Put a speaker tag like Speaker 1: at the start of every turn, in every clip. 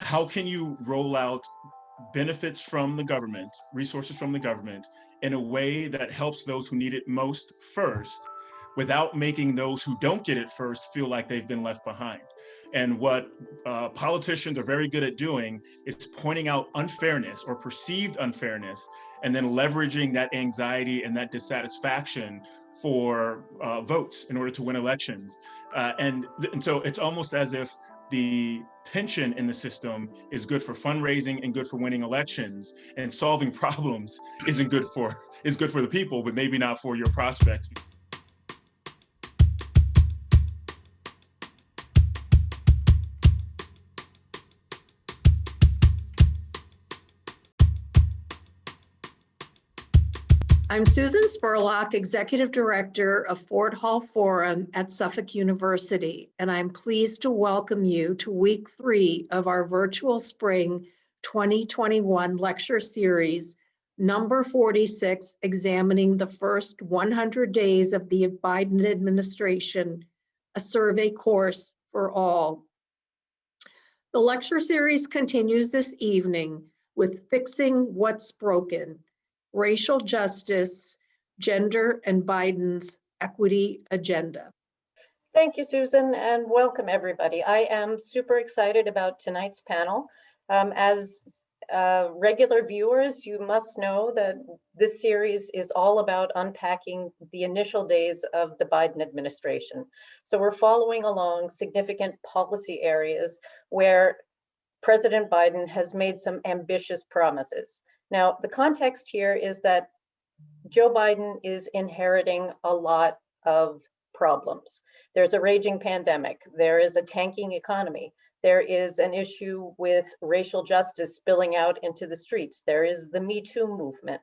Speaker 1: how can you roll out benefits from the government, resources from the government, in a way that helps those who need it most first, without making those who don't get it first feel like they've been left behind? And what politicians are very good at doing is pointing out unfairness or perceived unfairness, and then leveraging that anxiety and that dissatisfaction for votes in order to win elections. And so it's almost as if the tension in the system is good for fundraising and good for winning elections, and solving problems is good for the people, but maybe not for your prospects.
Speaker 2: I'm Susan Spurlock, Executive Director of Ford Hall Forum at Suffolk University, and I'm pleased to welcome you to week 3 of our virtual spring 2021 lecture series, number 46, examining the first 100 days of the Biden administration, a survey course for all. The lecture series continues this evening with Fixing What's Broken: Racial Justice, Gender, and Biden's Equity Agenda.
Speaker 3: Thank you, Susan, and welcome everybody. I am super excited about tonight's panel. As regular viewers, you must know that this series is all about unpacking the initial days of the Biden administration. So we're following along significant policy areas where President Biden has made some ambitious promises. Now, the context here is that Joe Biden is inheriting a lot of problems. There's a raging pandemic. There is a tanking economy. There is an issue with racial justice spilling out into the streets. There is the Me Too movement.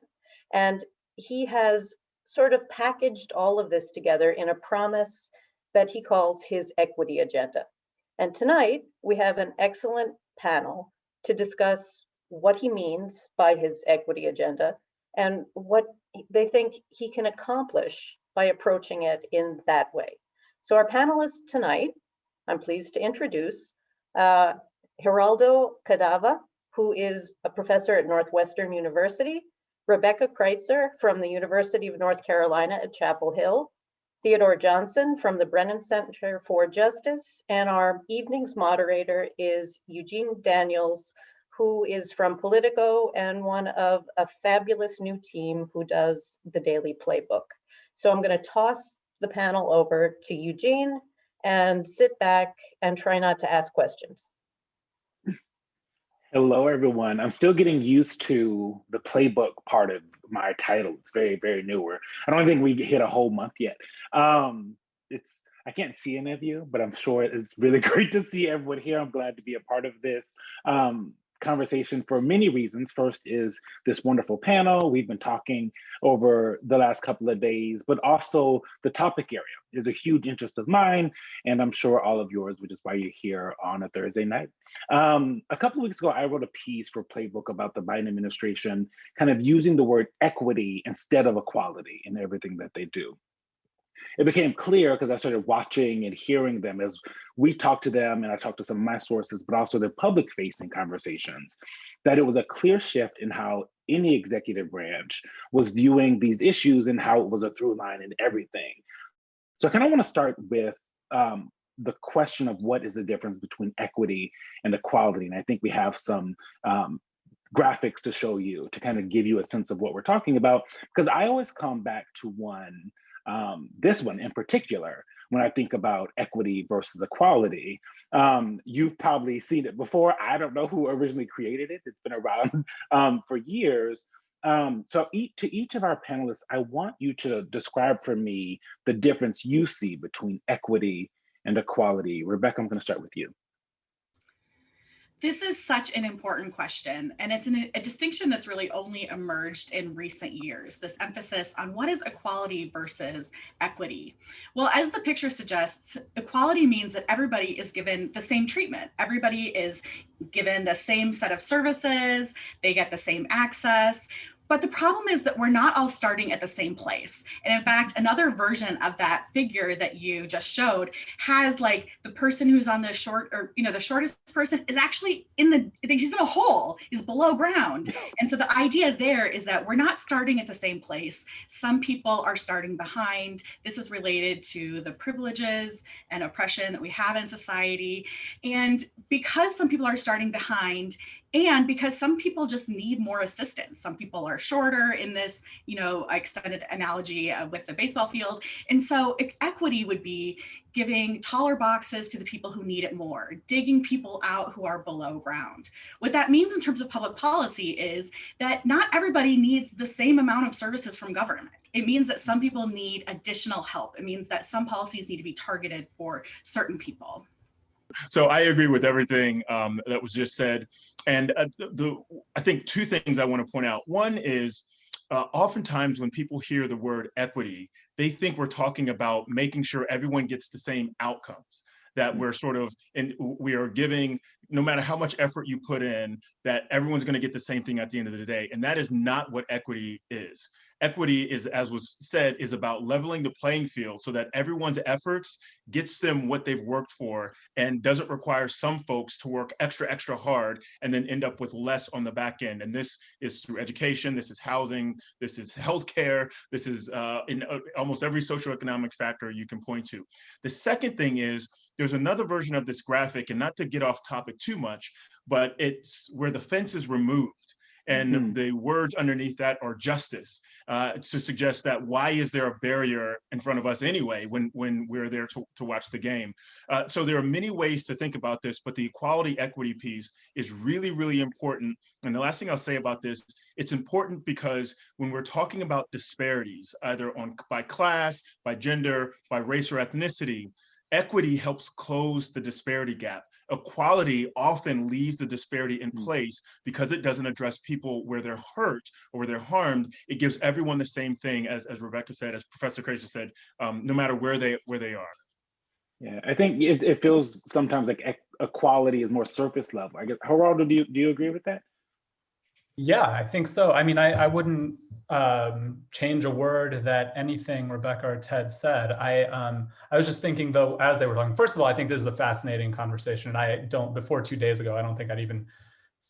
Speaker 3: And he has sort of packaged all of this together in a promise that he calls his equity agenda. And tonight, we have an excellent panel to discuss what he means by his equity agenda and what they think he can accomplish by approaching it in that way. So our panelists tonight, I'm pleased to introduce Geraldo Cadava, who is a professor at Northwestern University, Rebecca Kreitzer from the University of North Carolina at Chapel Hill, Theodore Johnson from the Brennan Center for Justice, and our evening's moderator is Eugene Daniels, who is from Politico and one of a fabulous new team who does the Daily Playbook. So I'm going to toss the panel over to Eugene and sit back and try not to ask questions.
Speaker 4: Hello, everyone. I'm still getting used to the playbook part of my title. It's very, very new. I don't think we've hit a whole month yet. I can't see any of you, but I'm sure it's really great to see everyone here. I'm glad to be a part of this conversation for many reasons. First is this wonderful panel. We've been talking over the last couple of days, but also the topic area is a huge interest of mine, and I'm sure all of yours, which is why you're here on a Thursday night. A couple of weeks ago, I wrote a piece for Playbook about the Biden administration, kind of using the word equity instead of equality in everything that they do. It became clear because I started watching and hearing them as we talked to them, and I talked to some of my sources, but also their public-facing conversations, that it was a clear shift in how any executive branch was viewing these issues and how it was a through line in everything. So I kind of want to start with the question of what is the difference between equity and equality. And I think we have some graphics to show you to kind of give you a sense of what we're talking about, because I always come back to this one in particular, when I think about equity versus equality. You've probably seen it before. I don't know who originally created it. It's been around for years. So to each of our panelists, I want you to describe for me the difference you see between equity and equality. Rebecca, I'm going to start with you.
Speaker 5: This is such an important question, and it's a distinction that's really only emerged in recent years, this emphasis on what is equality versus equity. Well, as the picture suggests, equality means that everybody is given the same treatment. Everybody is given the same set of services, they get the same access. But the problem is that we're not all starting at the same place. And in fact, another version of that figure that you just showed has like the person who's on the short, or the shortest person is actually he's in a hole, he's below ground. And so the idea there is that we're not starting at the same place. Some people are starting behind. This is related to the privileges and oppression that we have in society. And because some people are starting behind, and because some people just need more assistance. Some people are shorter in this, extended analogy with the baseball field. And so equity would be giving taller boxes to the people who need it more, digging people out who are below ground. What that means in terms of public policy is that not everybody needs the same amount of services from government. It means that some people need additional help. It means that some policies need to be targeted for certain people.
Speaker 1: So I agree with everything that was just said. And I think two things I want to point out. One is oftentimes when people hear the word equity, they think we're talking about making sure everyone gets the same outcomes, that we're sort of, and we are giving, no matter how much effort you put in, that everyone's going to get the same thing at the end of the day. And that is not what equity is. Equity is, as was said, is about leveling the playing field so that everyone's efforts gets them what they've worked for and doesn't require some folks to work extra hard and then end up with less on the back end. And this is through education, this is housing, this is healthcare, this is in almost every socioeconomic factor you can point to. The second thing is, there's another version of this graphic, and not to get off topic too much, but it's where the fence is removed. And the words underneath that are justice, to suggest that why is there a barrier in front of us anyway when we're there to watch the game? So there are many ways to think about this, but the equality equity piece is really, really important. And the last thing I'll say about this, it's important because when we're talking about disparities, either by class, by gender, by race or ethnicity, equity helps close the disparity gap. Equality often leaves the disparity in place because it doesn't address people where they're hurt or where they're harmed. It gives everyone the same thing, as Rebecca said, as Professor Crazer said, no matter where they are.
Speaker 4: Yeah, I think it feels sometimes like equality is more surface level. I guess, Geraldo, do you agree with that?
Speaker 6: Yeah, I think so. I mean, I wouldn't change a word that anything Rebecca or Ted said. I was just thinking, though, as they were talking, first of all, I think this is a fascinating conversation. And before 2 days ago, I don't think I'd even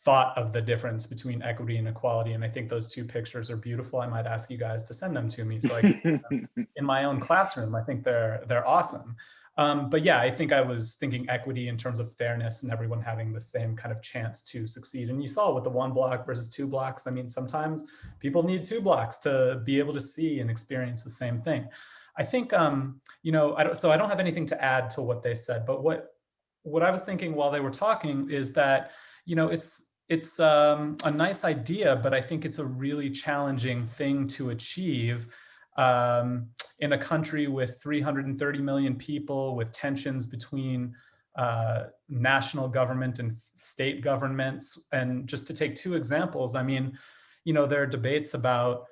Speaker 6: thought of the difference between equity and equality. And I think those two pictures are beautiful. I might ask you guys to send them to me so I can put them in my own classroom. I think they're awesome. But yeah, I think I was thinking equity in terms of fairness and everyone having the same kind of chance to succeed. And you saw with the 1 block versus 2 blocks, I mean, sometimes people need 2 blocks to be able to see and experience the same thing. I think, I don't have anything to add to what they said, but what I was thinking while they were talking is that, it's a nice idea, but I think it's a really challenging thing to achieve in a country with 330 million people, with tensions between national government and state governments. And just to take 2 examples, I mean, there are debates about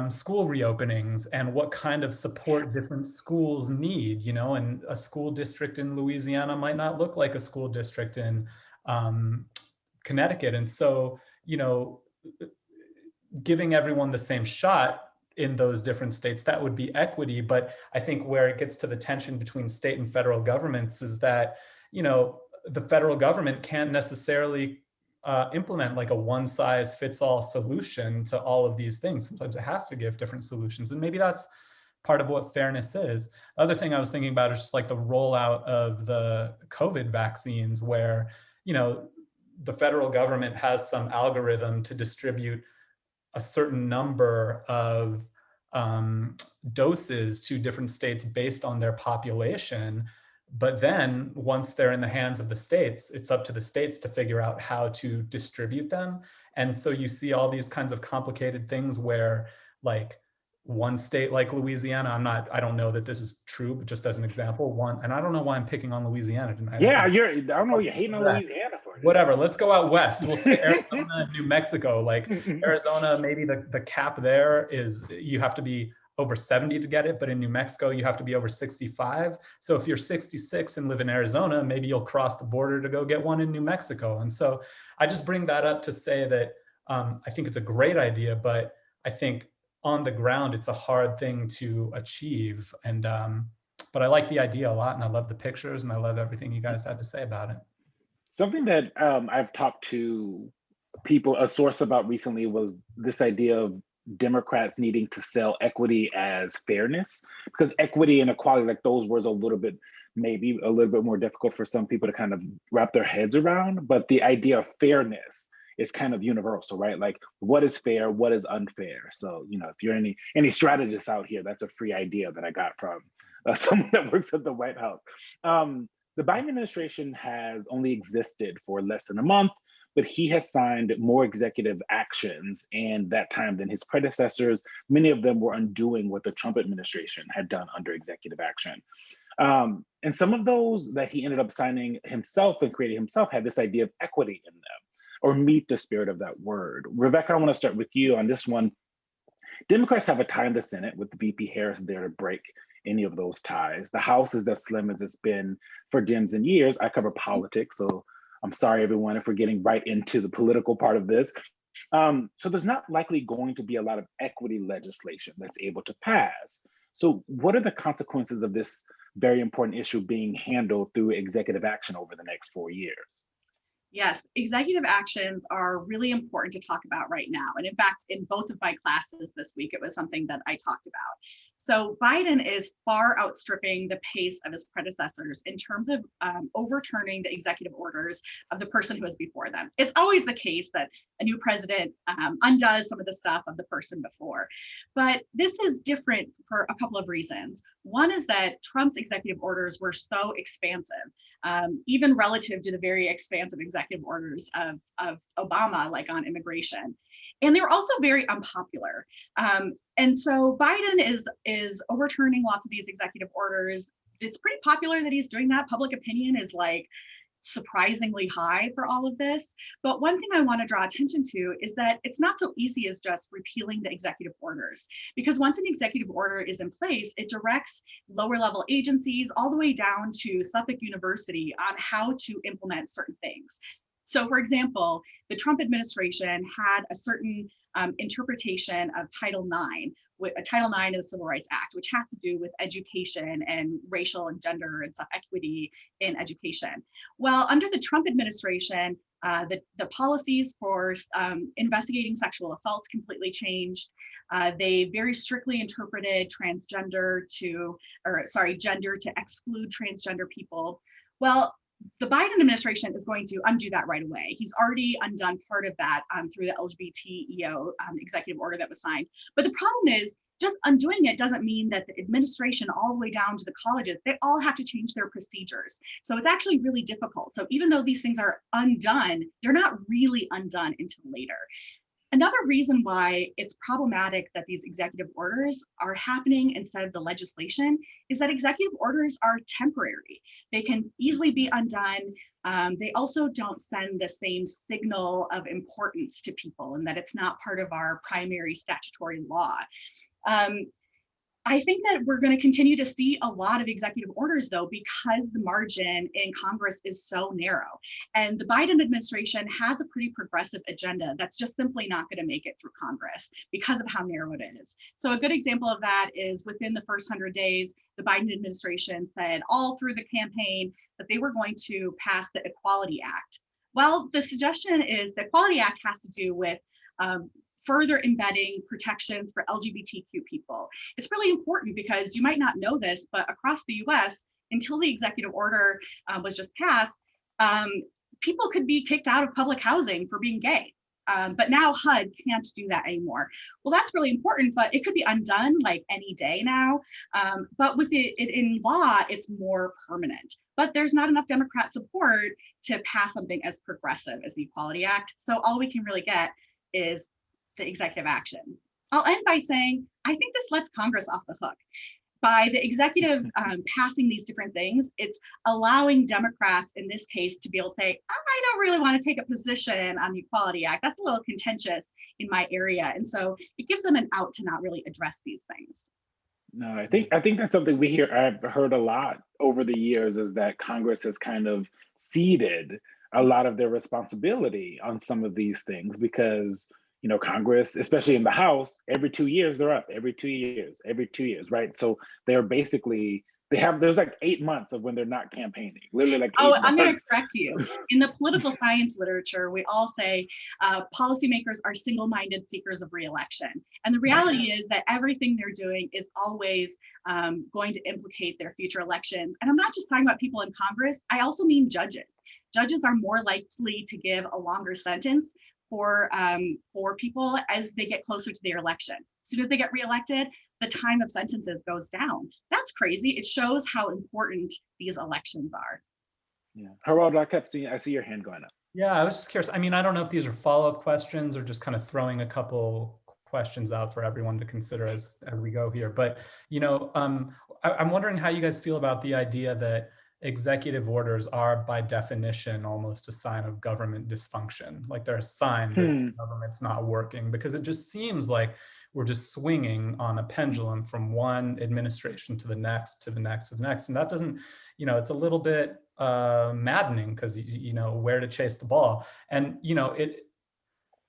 Speaker 6: school reopenings and what kind of support different schools need, and a school district in Louisiana might not look like a school district in Connecticut. And so, giving everyone the same shot in those different states, that would be equity. But I think where it gets to the tension between state and federal governments is that, the federal government can't necessarily implement like a one-size-fits-all solution to all of these things. Sometimes it has to give different solutions. And maybe that's part of what fairness is. The other thing I was thinking about is just like the rollout of the COVID vaccines, where, the federal government has some algorithm to distribute a certain number of doses to different states based on their population. But then once they're in the hands of the states, it's up to the states to figure out how to distribute them. And so you see all these kinds of complicated things where, like, one state like Louisiana, I don't know that this is true, but just as an example, and I don't know why I'm picking on Louisiana tonight.
Speaker 4: Yeah, I don't know, you're hating on Louisiana for it.
Speaker 6: Whatever, let's go out west. We'll say Arizona and New Mexico. Like Arizona, maybe the cap there is you have to be over 70 to get it, but in New Mexico, you have to be over 65. So if you're 66 and live in Arizona, maybe you'll cross the border to go get one in New Mexico. And so I just bring that up to say that I think it's a great idea, but I think on the ground, it's a hard thing to achieve. And but I like the idea a lot, and I love the pictures, and I love everything you guys had to say about it.
Speaker 4: Something that I've talked to people, a source about recently was this idea of Democrats needing to sell equity as fairness, because equity and equality, like those words, maybe a little bit more difficult for some people to kind of wrap their heads around. But the idea of fairness is kind of universal, right? Like, what is fair, what is unfair? So, if you're any strategists out here, that's a free idea that I got from someone that works at the White House. The Biden administration has only existed for less than a month, but he has signed more executive actions in that time than his predecessors. Many of them were undoing what the Trump administration had done under executive action. And some of those that he ended up signing himself and creating himself had this idea of equity in them, or meet the spirit of that word. Rebecca, I want to start with you on this one. Democrats have a tie in the Senate with VP Harris there to break any of those ties. The House is as slim as it's been for Dems in years. I cover politics, so I'm sorry, everyone, if we're getting right into the political part of this. So there's not likely going to be a lot of equity legislation that's able to pass. So what are the consequences of this very important issue being handled through executive action over the next 4 years?
Speaker 5: Yes, executive actions are really important to talk about right now. And in fact, in both of my classes this week, it was something that I talked about. So Biden is far outstripping the pace of his predecessors in terms of overturning the executive orders of the person who was before them. It's always the case that a new president undoes some of the stuff of the person before. But this is different for a couple of reasons. One is that Trump's executive orders were so expansive, even relative to the very expansive executive orders of Obama, like on immigration. And they were also very unpopular. And so Biden is overturning lots of these executive orders. It's pretty popular that he's doing that. Public opinion is like surprisingly high for all of this. But one thing I want to draw attention to is that it's not so easy as just repealing the executive orders, because once an executive order is in place, it directs lower level agencies all the way down to Suffolk University on how to implement certain things. So for example, the Trump administration had a certain interpretation of Title IX, Title IX of the Civil Rights Act, which has to do with education and racial and gender and stuff, equity in education. Well, under the Trump administration, the policies for investigating sexual assaults completely changed. They very strictly interpreted gender to exclude transgender people. Well, the Biden administration is going to undo that right away. He's already undone part of that through the LGBTEO executive order that was signed. But the problem is, just undoing it doesn't mean that the administration all the way down to the colleges, they all have to change their procedures. So it's actually really difficult. So even though these things are undone, they're not really undone until later. Another reason why it's problematic that these executive orders are happening instead of the legislation is that executive orders are temporary. They can easily be undone. They also don't send the same signal of importance to people, and that it's not part of our primary statutory law. I think that we're going to continue to see a lot of executive orders, though, because the margin in Congress is so narrow. And the Biden administration has a pretty progressive agenda that's just simply not going to make it through Congress because of how narrow it is. So a good example of that is within the first 100 days, the Biden administration said all through the campaign that they were going to pass the Equality Act. Well, the suggestion is the Equality Act has to do with further embedding protections for LGBTQ people. It's really important because you might not know this, but across the US, until the executive order was just passed, people could be kicked out of public housing for being gay. But now HUD can't do that anymore. Well, that's really important, but it could be undone like any day now. But with it in law, it's more permanent. But there's not enough Democrat support to pass something as progressive as the Equality Act. So all we can really get is the executive action. I'll end by saying, I think this lets Congress off the hook. By the executive passing these different things, it's allowing Democrats in this case to be able to say, I don't really want to take a position on the Equality Act. That's a little contentious in my area. And so it gives them an out to not really address these things.
Speaker 4: No, I think that's something I've heard a lot over the years, is that Congress has kind of ceded a lot of their responsibility on some of these things because Congress, especially in the House, every 2 years, they're up every 2 years, right? So they're basically there's like 8 months of when they're not campaigning, literally like 8
Speaker 5: Oh,
Speaker 4: months.
Speaker 5: I'm going to correct you. In the political science literature, we all say policymakers are single-minded seekers of re-election. And the reality is that everything they're doing is always going to implicate their future elections. And I'm not just talking about people in Congress, I also mean judges. Judges are more likely to give a longer sentence for people as they get closer to their election. As soon as they get reelected, the time of sentences goes down. That's crazy. It shows how important these elections are.
Speaker 4: Yeah, Harold, I see your hand going up.
Speaker 6: Yeah, I was just curious. I mean, I don't know if these are follow-up questions or just kind of throwing a couple questions out for everyone to consider as we go here. But, you know, I'm wondering how you guys feel about the idea that executive orders are by definition almost a sign of government dysfunction. Like they're a sign that the government's not working, because it just seems like we're just swinging on a pendulum from one administration to the next, to the next, to the next. And that doesn't, you know, it's a little bit maddening, because, you know, where to chase the ball. And, you know,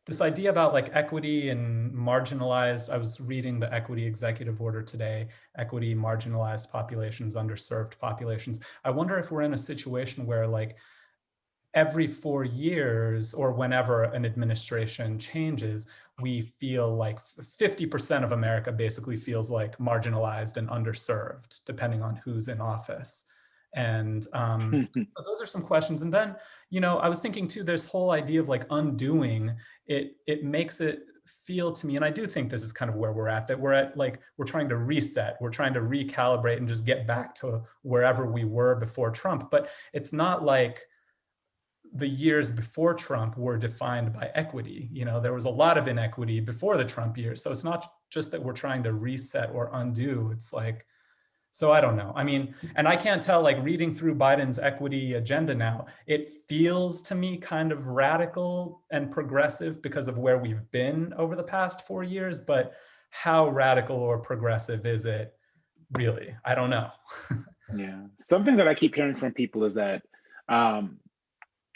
Speaker 6: this idea about like equity and marginalized, I was reading the equity executive order today, equity, marginalized populations, underserved populations. I wonder if we're in a situation where like every 4 years or whenever an administration changes, we feel like 50% of America basically feels like marginalized and underserved, depending on who's in office. And so those are some questions. And then, you know, I was thinking too, this whole idea of like undoing, it makes it feel to me, and I do think this is kind of where we're at, that we're trying to reset, we're trying to recalibrate and just get back to wherever we were before Trump. But it's not like the years before Trump were defined by equity. You know, there was a lot of inequity before the Trump years. So it's not just that we're trying to reset or undo. It's like, so I don't know. I mean, and I can't tell, like reading through Biden's equity agenda now, it feels to me kind of radical and progressive because of where we've been over the past 4 years. But how radical or progressive is it really? I don't know.
Speaker 4: Yeah, something that I keep hearing from people is that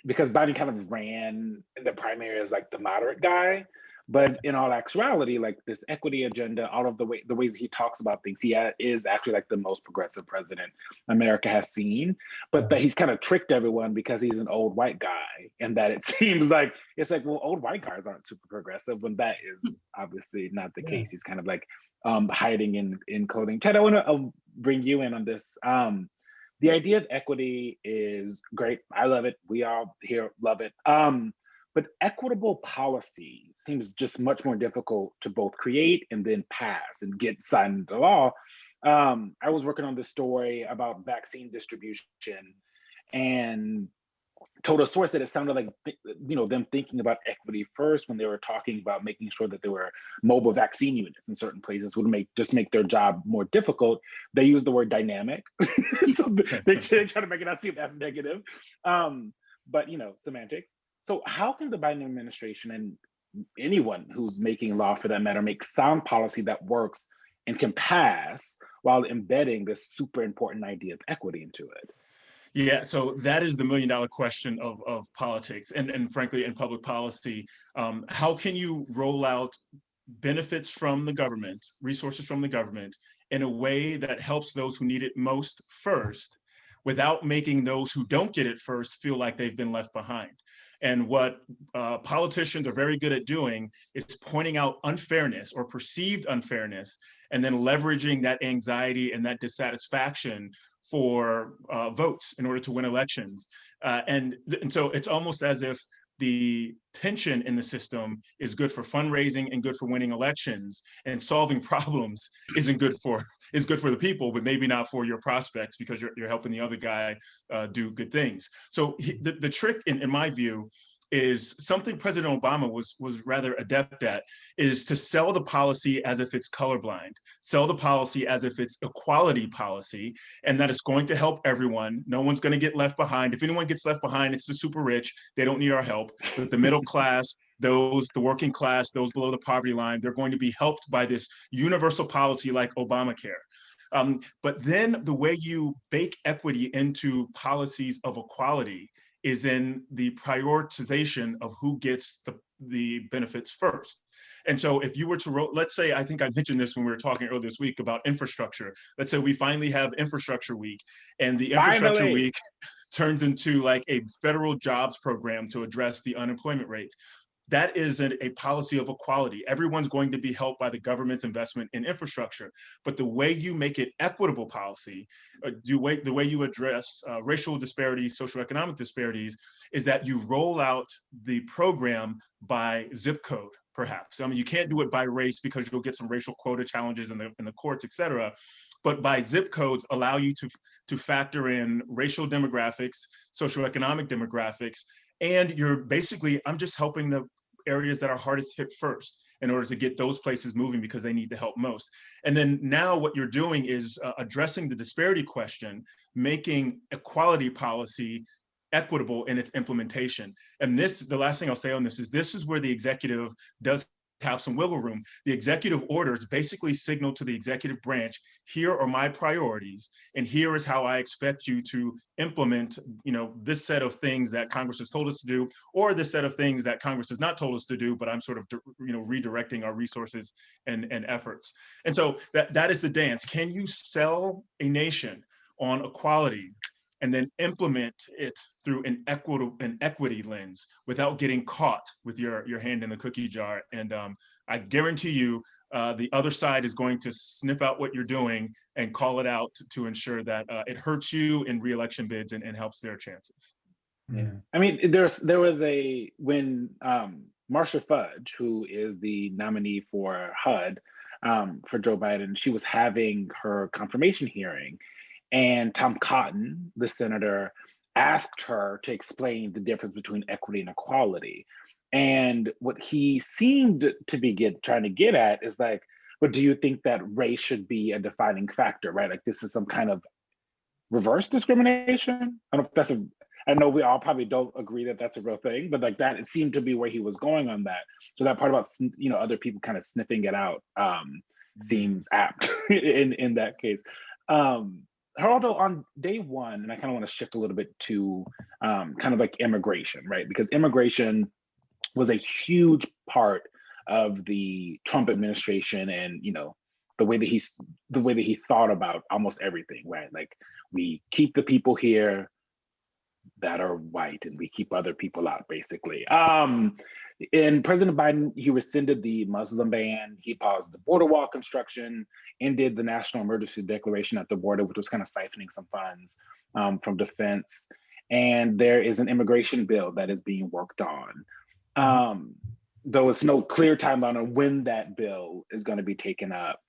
Speaker 4: because Biden kind of ran in the primary as like the moderate guy, but in all actuality, like this equity agenda, all of the ways he talks about things, he is actually like the most progressive president America has seen. But that he's kind of tricked everyone because he's an old white guy, and that it seems like it's like, well, old white guys aren't super progressive, when that is obviously not the case. He's kind of like hiding in clothing. Ted, I want to bring you in on this. The idea of equity is great. I love it. We all here love it. But equitable policy seems just much more difficult to both create and then pass and get signed into law. I was working on this story about vaccine distribution, and told a source that it sounded like, you know, them thinking about equity first when they were talking about making sure that there were mobile vaccine units in certain places would make their job more difficult. They use the word dynamic. So they try to make it not seem as negative. But, you know, semantics. So how can the Biden administration and anyone who's making law for that matter make sound policy that works and can pass while embedding this super important idea of equity into it?
Speaker 1: Yeah, so that is the $1 million question of politics and frankly, in public policy. How can you roll out benefits from the government, resources from the government, in a way that helps those who need it most first, without making those who don't get it first feel like they've been left behind? And what politicians are very good at doing is pointing out unfairness or perceived unfairness, and then leveraging that anxiety and that dissatisfaction for votes in order to win elections. And so it's almost as if the tension in the system is good for fundraising and good for winning elections, and solving problems is good for the people, but maybe not for your prospects, because you're helping the other guy do good things. So the trick, in my view, is something President Obama was rather adept at, is to sell the policy as if it's colorblind, sell the policy as if it's equality policy, and that it's going to help everyone. No one's going to get left behind. If anyone gets left behind, it's the super rich. They don't need our help. But the middle class, the working class, those below the poverty line, they're going to be helped by this universal policy like Obamacare. But then the way you bake equity into policies of equality is in the prioritization of who gets the benefits first. And so if you were to, let's say, I think I mentioned this when we were talking earlier this week about infrastructure. Let's say we finally have infrastructure week, and the infrastructure week turns into like a federal jobs program to address the unemployment rate. That is a policy of equality. Everyone's going to be helped by the government's investment in infrastructure. But the way you make it equitable policy, the way you address racial disparities, socioeconomic disparities, is that you roll out the program by zip code, perhaps. I mean, you can't do it by race because you'll get some racial quota challenges in the courts, et cetera. But by zip codes allow you to factor in racial demographics, socioeconomic demographics, and you're basically, I'm just helping the areas that are hardest hit first in order to get those places moving because they need the help most. And then now what you're doing is addressing the disparity question, making equality policy equitable in its implementation. And this, the last thing I'll say on this is where the executive does have some wiggle room. The executive orders basically signal to the executive branch, here are my priorities, and here is how I expect you to implement, this set of things that Congress has told us to do, or this set of things that Congress has not told us to do, but I'm sort of, redirecting our resources and efforts. And so that is the dance. Can you sell a nation on equality and then implement it through an equity lens without getting caught with your hand in the cookie jar? And I guarantee you, the other side is going to sniff out what you're doing and call it out to ensure that it hurts you in re-election bids and helps their chances.
Speaker 4: Yeah, I mean, there was when Marcia Fudge, who is the nominee for HUD for Joe Biden, she was having her confirmation hearing. And Tom Cotton, the senator, asked her to explain the difference between equity and equality. And what he seemed to be trying to get at is like, but do you think that race should be a defining factor, right? Like this is some kind of reverse discrimination? I don't know if that's I know we all probably don't agree that that's a real thing, but like that, it seemed to be where he was going on that. So that part about, other people kind of sniffing it out seems apt in that case. Geraldo, on day one, and I kind of want to shift a little bit to kind of like immigration, right? Because immigration was a huge part of the Trump administration, and the way that he thought about almost everything, right? Like we keep the people here that are white, and we keep other people out, basically. And President Biden, he rescinded the Muslim ban, he paused the border wall construction, ended the national emergency declaration at the border, which was kind of siphoning some funds from defense. And there is an immigration bill that is being worked on. Though it's no clear timeline on when that bill is going to be taken up.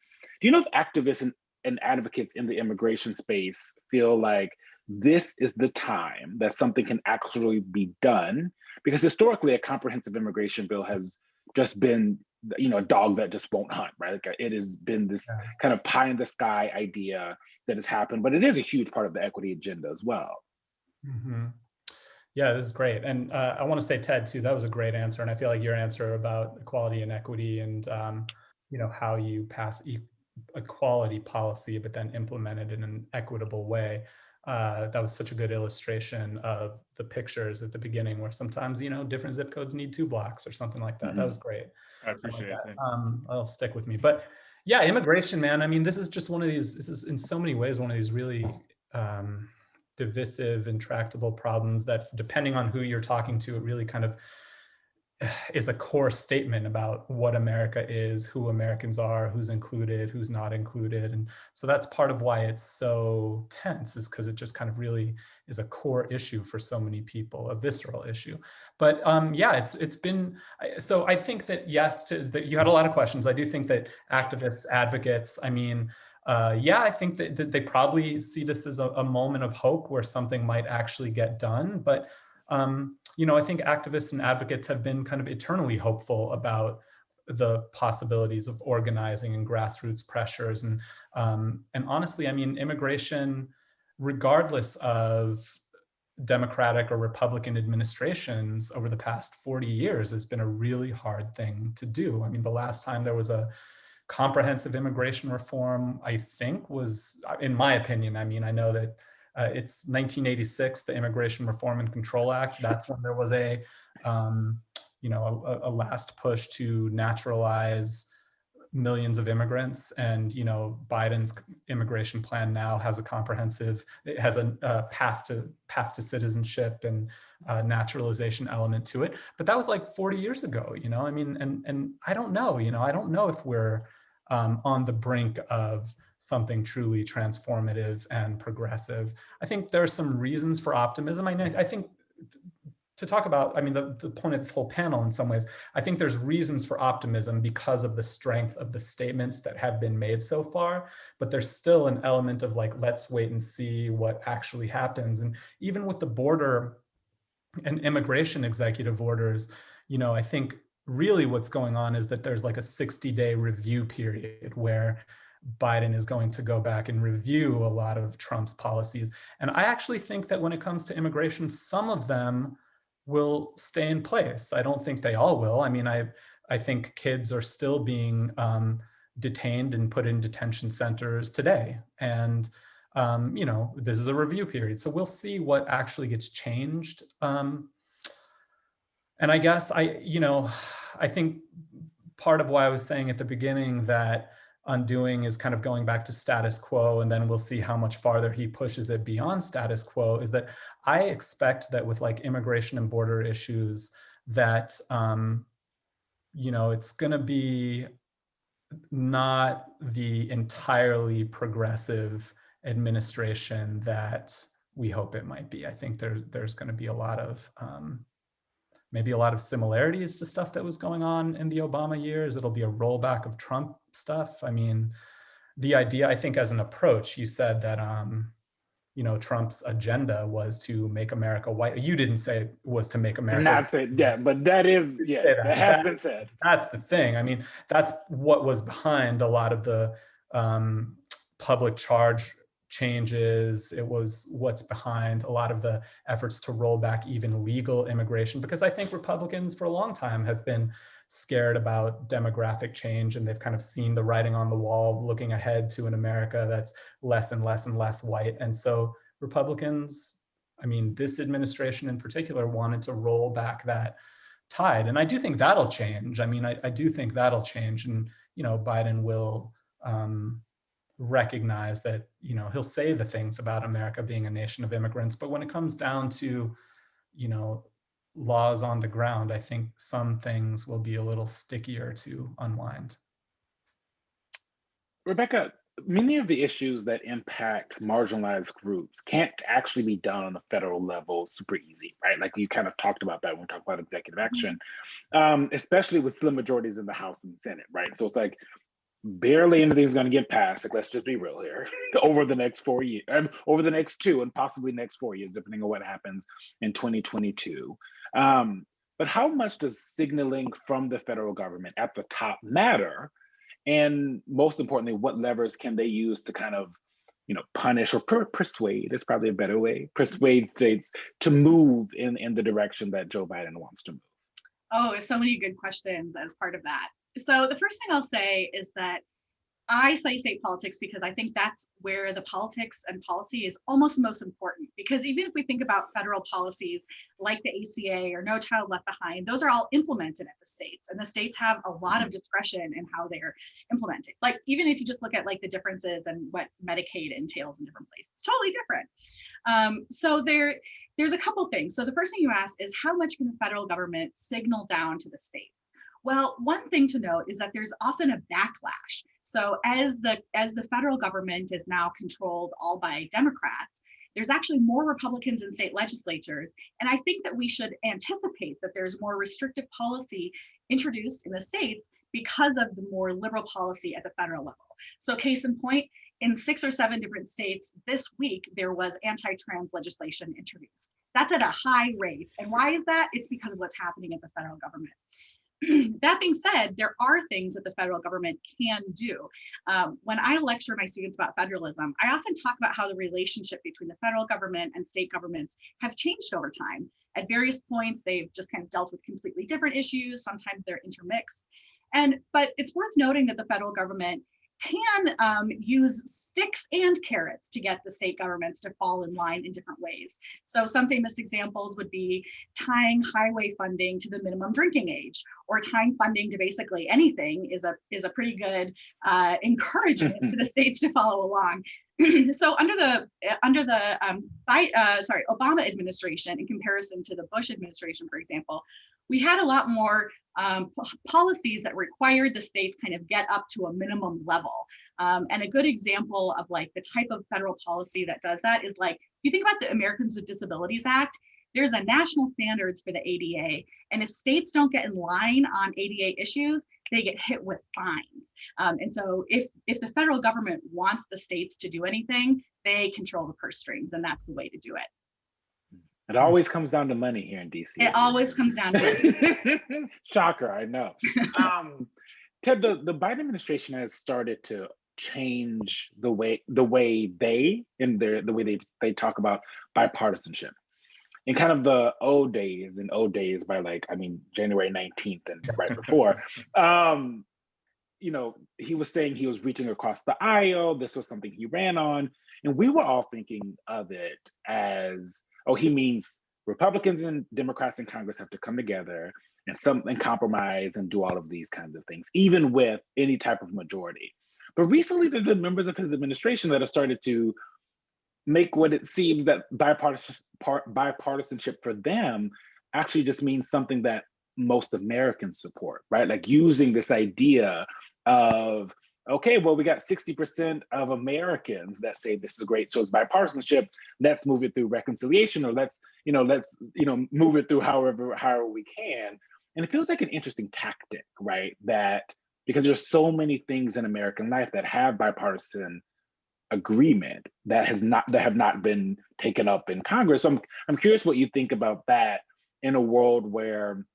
Speaker 4: Do you know if activists and advocates in the immigration space feel like this is the time that something can actually be done? Because historically, a comprehensive immigration bill has just been, a dog that just won't hunt, right? Like it has been this kind of pie in the sky idea that has happened, but it is a huge part of the equity agenda as well.
Speaker 6: Mm-hmm. Yeah, this is great. And I want to say, Ted, too, that was a great answer. And I feel like your answer about equality and equity and, how you pass equality policy, but then implement it in an equitable way. That was such a good illustration of the pictures at the beginning where sometimes, different zip codes need 2 blocks or something like that. Mm-hmm. That was great.
Speaker 1: I appreciate it. Thanks.
Speaker 6: I'll stick with me. But yeah, immigration, man, I mean, this is just this is in so many ways one of these really divisive, intractable problems that, depending on who you're talking to, it really kind of is a core statement about what America is, who Americans are, who's included, who's not included. And so that's part of why it's so tense, is because it just kind of really is a core issue for so many people, a visceral issue. But yeah, it's been, so I think that, yes, that you had a lot of questions. I do think that activists, advocates, I mean, I think that they probably see this as a moment of hope where something might actually get done. But I think activists and advocates have been kind of eternally hopeful about the possibilities of organizing and grassroots pressures. And honestly, I mean, immigration, regardless of Democratic or Republican administrations over the past 40 years, has been a really hard thing to do. I mean, the last time there was a comprehensive immigration reform, I think, was, in my opinion, I mean, I know that it's 1986, the Immigration Reform and Control Act. That's when there was a a last push to naturalize millions of immigrants. And Biden's immigration plan now has a comprehensive, it has a path to citizenship and naturalization element to it. But that was like 40 years ago, I mean, and I don't know, I don't know if we're on the brink of something truly transformative and progressive. I think there are some reasons for optimism. I think to talk about, the point of this whole panel in some ways, I think there's reasons for optimism because of the strength of the statements that have been made so far, but there's still an element of like, let's wait and see what actually happens. And even with the border and immigration executive orders, I think really what's going on is that there's like a 60-day review period where Biden is going to go back and review a lot of Trump's policies. And I actually think that when it comes to immigration, some of them will stay in place. I don't think they all will. I think kids are still being detained and put in detention centers today. And, this is a review period. So we'll see what actually gets changed. And I guess I think part of why I was saying at the beginning that undoing is kind of going back to status quo, and then we'll see how much farther he pushes it beyond status quo, is that I expect that with like immigration and border issues that, it's going to be not the entirely progressive administration that we hope it might be. I think there's going to be a lot of, maybe a lot of similarities to stuff that was going on in the Obama years. It'll be a rollback of Trump stuff. The idea, I think as an approach, you said that, Trump's agenda was to make America white. You didn't say it was to make America.
Speaker 4: Not said, yeah, but that is, yes, that has been said.
Speaker 6: That's the thing. That's what was behind a lot of the public charge changes. It was what's behind a lot of the efforts to roll back even legal immigration, because I think Republicans for a long time have been scared about demographic change, and they've kind of seen the writing on the wall looking ahead to an America that's less and less and less white. And so Republicans, this administration in particular, wanted to roll back that tide. And I do think that'll change. I do think that'll change. And, Biden will recognize that, he'll say the things about America being a nation of immigrants, but when it comes down to, laws on the ground, I think some things will be a little stickier to unwind.
Speaker 4: Rebecca, many of the issues that impact marginalized groups can't actually be done on a federal level super easy, right? Like you kind of talked about that when we talk about executive action, especially with slim majorities in the House and the Senate, right? So it's like barely anything's going to get passed. Like, let's just be real here. Over the next 4 years, over the next 2 and possibly next 4 years, depending on what happens in 2022. But how much does signaling from the federal government at the top matter? And most importantly, what levers can they use to kind of, punish or persuade, is probably a better way, persuade states to move in the direction that Joe Biden wants to move?
Speaker 5: Oh, so many good questions as part of that. So the first thing I'll say is that I study state politics because I think that's where the politics and policy is almost most important. Because even if we think about federal policies like the ACA or No Child Left Behind, those are all implemented at the states, and the states have a lot of discretion in how they're implemented. Like even if you just look at like the differences and what Medicaid entails in different places, it's totally different. So there's a couple things. So the first thing you asked is how much can the federal government signal down to the states? Well, one thing to note is that there's often a backlash. So as the federal government is now controlled all by Democrats, there's actually more Republicans in state legislatures. And I think that we should anticipate that there's more restrictive policy introduced in the states because of the more liberal policy at the federal level. So case in point, in 6 or 7 different states this week, there was anti-trans legislation introduced. That's at a high rate. And why is that? It's because of what's happening at the federal government. That being said, there are things that the federal government can do. When I lecture my students about federalism, I often talk about how the relationship between the federal government and state governments have changed over time. At various points, they've just kind of dealt with completely different issues. Sometimes they're intermixed. But it's worth noting that the federal government can use sticks and carrots to get the state governments to fall in line in different ways. So some famous examples would be tying highway funding to the minimum drinking age, or tying funding to basically anything is a pretty good encouragement for the states to follow along. So under the Obama administration, in comparison to the Bush administration, for example, we had a lot more policies that required the states kind of get up to a minimum level. And a good example of like the type of federal policy that does that is like, if you think about the Americans with Disabilities Act, there's a national standards for the ADA. And if states don't get in line on ADA issues, they get hit with fines. And so if the federal government wants the states to do anything, they control the purse strings, and that's the way to do it.
Speaker 4: It always comes down to money here in DC.
Speaker 5: It always comes down to money.
Speaker 4: Shocker, I know. Ted, the Biden administration has started to change the way they talk about bipartisanship. In kind of the old days by like, I mean, January 19th and right before, you know, he was saying he was reaching across the aisle. This was something he ran on. And we were all thinking of it as, oh, he means Republicans and Democrats in Congress have to come together and compromise and do all of these kinds of things, even with any type of majority. But recently, there have been members of his administration that have started to make what it seems that bipartisanship for them actually just means something that most Americans support, right? Like using this idea of, okay, well, we got 60% of Americans that say this is great, so it's bipartisanship. Let's move it through reconciliation, or let's move it through however we can. And it feels like an interesting tactic, right? That because there's so many things in American life that have bipartisan agreement that have not been taken up in Congress. So I'm curious what you think about that in a world where,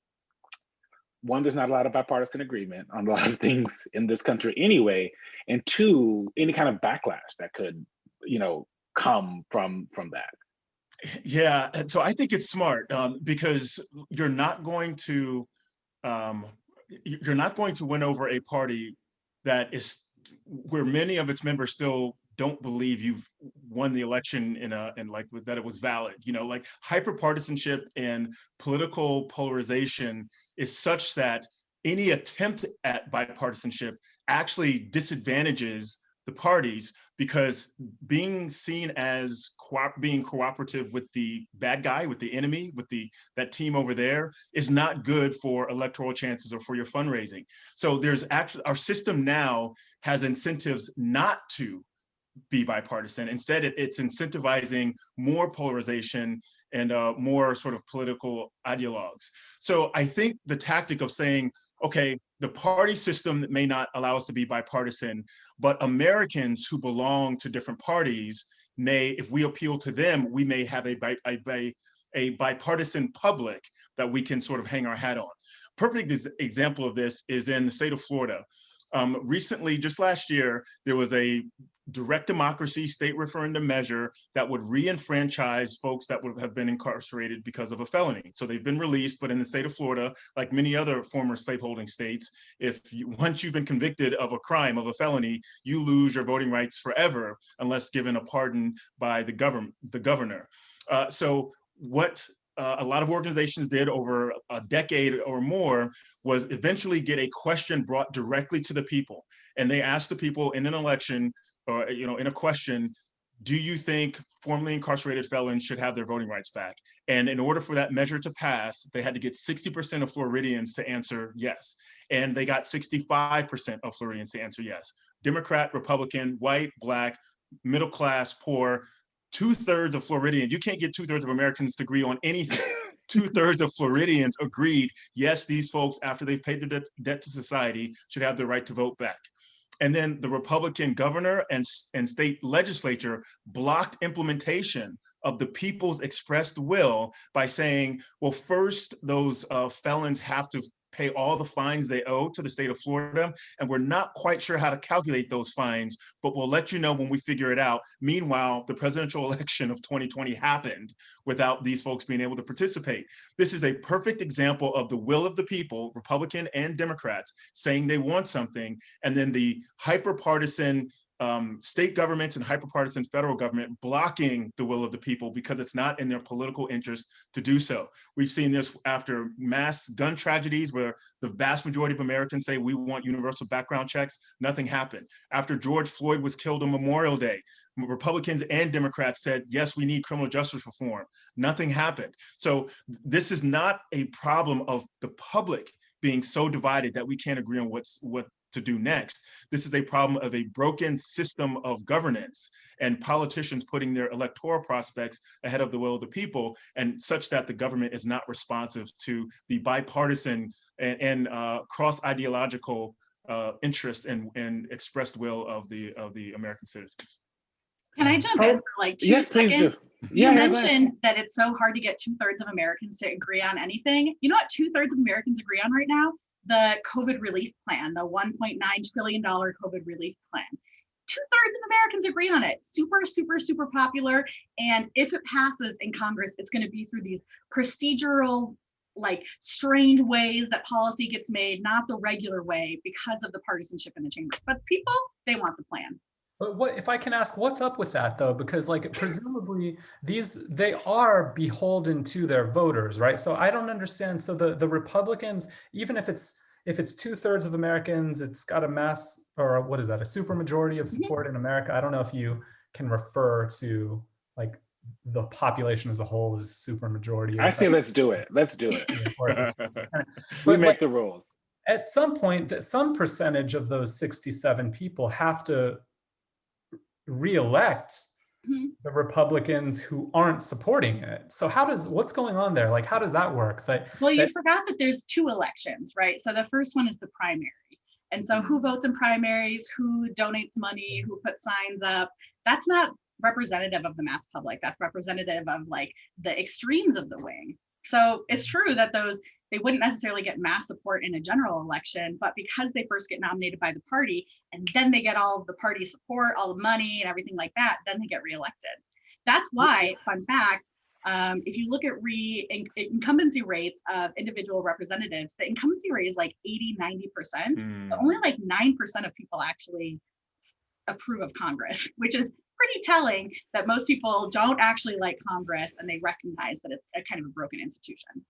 Speaker 4: one, there's not a lot of bipartisan agreement on a lot of things in this country anyway, and two, any kind of backlash that could, come from that.
Speaker 1: Yeah, so I think it's smart because you're not going to win over a party that is where many of its members still don't believe you've won the election in like that it was valid. Like hyperpartisanship and political polarization is such that any attempt at bipartisanship actually disadvantages the parties, because being seen as being cooperative with the bad guy, with the enemy, with that team over there is not good for electoral chances or for your fundraising. So there's actually, our system now has incentives not to be bipartisan. Instead, it's incentivizing more polarization and more sort of political ideologues. So I think the tactic of saying, okay, the party system may not allow us to be bipartisan, but Americans who belong to different parties may, if we appeal to them, we may have a bipartisan public that we can sort of hang our hat on. Perfect example of this is in the state of Florida. Recently, just last year, there was a direct democracy state referendum measure that would re-enfranchise folks that would have been incarcerated because of a felony. So they've been released, but in the state of Florida, like many other former slaveholding states, once you've been convicted of a crime, of a felony, you lose your voting rights forever unless given a pardon by the governor. So what a lot of organizations did over a decade or more was eventually get a question brought directly to the people. And they asked the people in an election, or in a question, do you think formerly incarcerated felons should have their voting rights back? And in order for that measure to pass, they had to get 60% of Floridians to answer yes. And they got 65% of Floridians to answer yes. Democrat, Republican, white, black, middle class, poor, 2/3 of Floridians, you can't get 2/3 of Americans to agree on anything. 2/3 of Floridians agreed, yes, these folks, after they've paid their debt to society, should have the right to vote back. And then the Republican governor and state legislature blocked implementation of the people's expressed will by saying, well, first, those felons have to pay all the fines they owe to the state of Florida. And we're not quite sure how to calculate those fines, but we'll let you know when we figure it out. Meanwhile, the presidential election of 2020 happened without these folks being able to participate. This is a perfect example of the will of the people, Republican and Democrats, saying they want something, and then the hyper-partisan state governments and hyperpartisan federal government blocking the will of the people because it's not in their political interest to do so. We've seen this after mass gun tragedies where the vast majority of Americans say we want universal background checks. Nothing happened. After George Floyd was killed on Memorial Day, Republicans and Democrats said, yes, we need criminal justice reform. Nothing happened. So this is not a problem of the public being so divided that we can't agree on what to do next. This is a problem of a broken system of governance and politicians putting their electoral prospects ahead of the will of the people, and such that the government is not responsive to the bipartisan and cross-ideological interest and expressed will of the American citizens.
Speaker 5: Can I jump in for like 2
Speaker 4: yes,
Speaker 5: seconds?
Speaker 4: please do.
Speaker 5: You mentioned that it's so hard to get 2/3 of Americans to agree on anything. You know what 2/3 of Americans agree on right now? The COVID relief plan, the $1.9 trillion COVID relief plan. 2/3 of Americans agree on it. Super, super, super popular. And if it passes in Congress, it's going to be through these procedural, like strange ways that policy gets made, not the regular way because of the partisanship in the chamber. But people, they want the plan.
Speaker 6: But what, if I can ask, what's up with that though? Because like presumably they are beholden to their voters, right? So I don't understand. So the Republicans, even if it's 2/3 of Americans, it's got a mass, or what is that, a supermajority of support in America. I don't know if you can refer to like the population as a whole as supermajority.
Speaker 4: I say let's do it. Let's do it. We
Speaker 6: But
Speaker 4: make
Speaker 6: like,
Speaker 4: the rules.
Speaker 6: at some point, that some percentage of those 67 people have to re-elect the Republicans who aren't supporting it. So what's going on there? Like, how does that work?
Speaker 5: Well, you forgot that there's 2 elections, right? So the first one is the primary. And so who votes in primaries, who donates money, who puts signs up, that's not representative of the mass public. That's representative of like the extremes of the wing. So it's true that they wouldn't necessarily get mass support in a general election, but because they first get nominated by the party and then they get all of the party support, all the money and everything like that, then they get reelected. That's why, fun fact, if you look at incumbency rates of individual representatives, the incumbency rate is like 80-90%. But only like 9% of people actually approve of Congress, which is pretty telling that most people don't actually like Congress and they recognize that it's a kind of a broken institution.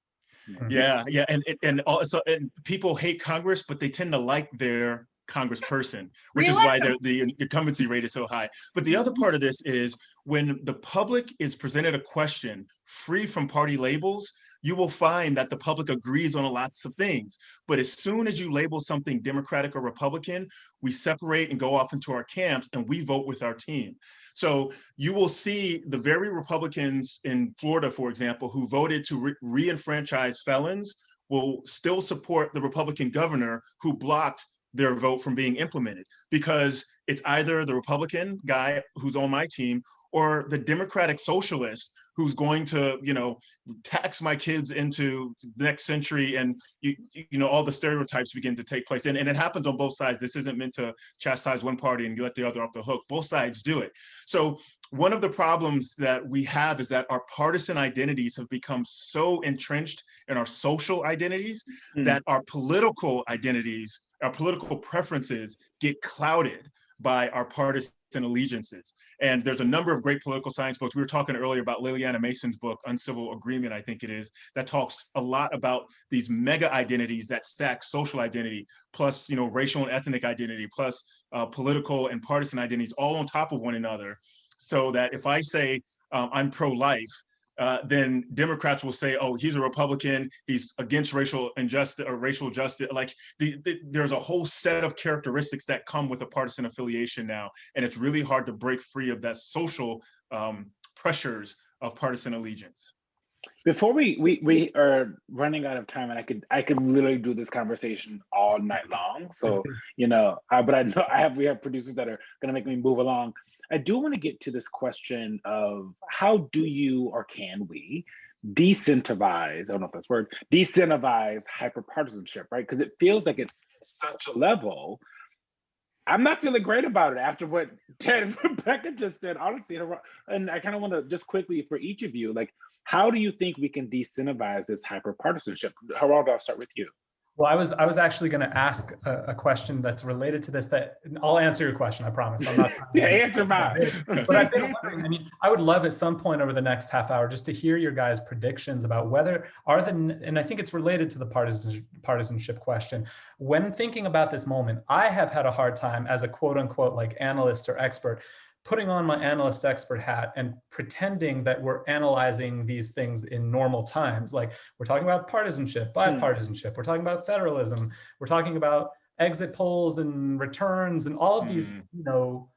Speaker 1: Yeah, and also people hate Congress, but they tend to like their congressperson, which is why the incumbency rate is so high. But the other part of this is when the public is presented a question free from party labels, you will find that the public agrees on lots of things. But as soon as you label something Democratic or Republican, we separate and go off into our camps and we vote with our team. So you will see the very Republicans in Florida, for example, who voted to re-enfranchise felons will still support the Republican governor who blocked their vote from being implemented, because it's either the Republican guy who's on my team or the Democratic socialist who's going to, tax my kids into the next century, and all the stereotypes begin to take place. And it happens on both sides. This isn't meant to chastise one party and let the other off the hook. Both sides do it. So one of the problems that we have is that our partisan identities have become so entrenched in our social identities that our political identities, our political preferences get clouded by our partisan allegiances. And there's a number of great political science books. We were talking earlier about Liliana Mason's book, Uncivil Agreement, I think it is, that talks a lot about these mega identities that stack social identity, plus racial and ethnic identity, plus political and partisan identities all on top of one another. So that if I say I'm pro-life, then Democrats will say, oh, he's a Republican, he's against racial injustice or racial justice. Like there's a whole set of characteristics that come with a partisan affiliation now. And it's really hard to break free of that social pressures of partisan allegiance. Before
Speaker 4: we are running out of time, and I could literally do this conversation all night long. So, but I know we have producers that are going to make me move along. I do want to get to this question of how do you, or can we, decentivize, I don't know if that's a word, decentivize hyperpartisanship, right? Because it feels like it's such a level. I'm not feeling great about it after what Ted and Rebecca just said, honestly. And I kind of want to just quickly, for each of you, like, how do you think we can decentivize this hyperpartisanship? Geraldo, I'll start with you.
Speaker 6: Well, I was actually going to ask a question that's related to this. That I'll answer your question. I promise. I'm not.
Speaker 4: Yeah, answer mine.
Speaker 6: But I've been wondering. I mean, I would love at some point over the next half hour just to hear your guys' predictions about whether and I think it's related to the partisanship question. When thinking about this moment, I have had a hard time as a quote unquote like analyst or expert, putting on my analyst expert hat and pretending that we're analyzing these things in normal times. Like we're talking about partisanship, bipartisanship, we're talking about federalism, we're talking about exit polls and returns and all of these, you know,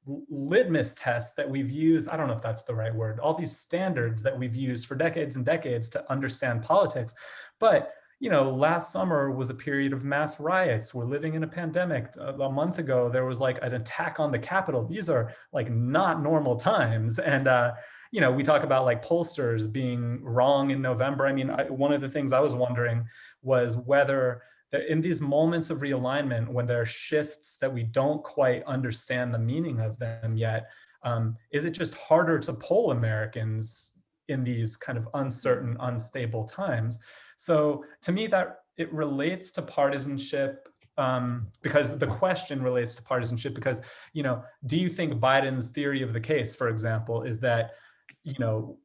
Speaker 6: litmus tests that we've used. I don't know if that's the right word, all these standards that we've used for decades and decades to understand politics. But you know, last summer was a period of mass riots. We're living in a pandemic. A month ago, there was like an attack on the Capitol. These are like not normal times. And, you know, we talk about like pollsters being wrong in November. I mean, one of the things I was wondering was whether in these moments of realignment, when there are shifts that we don't quite understand the meaning of them yet, is it just harder to poll Americans in these kind of uncertain, unstable times? So to me, that it relates to partisanship because the question relates to partisanship because, you know, do you think Biden's theory of the case, for example, is that, you know,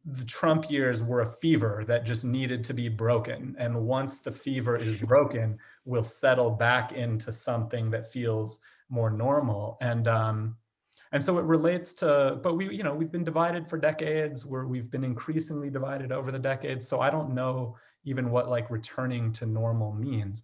Speaker 6: the Trump years were a fever that just needed to be broken. And once the fever is broken, we'll settle back into something that feels more normal. And so it relates to, but we, you know, we've been divided for decades, we've been increasingly divided over the decades. So I don't know even what like returning to normal means.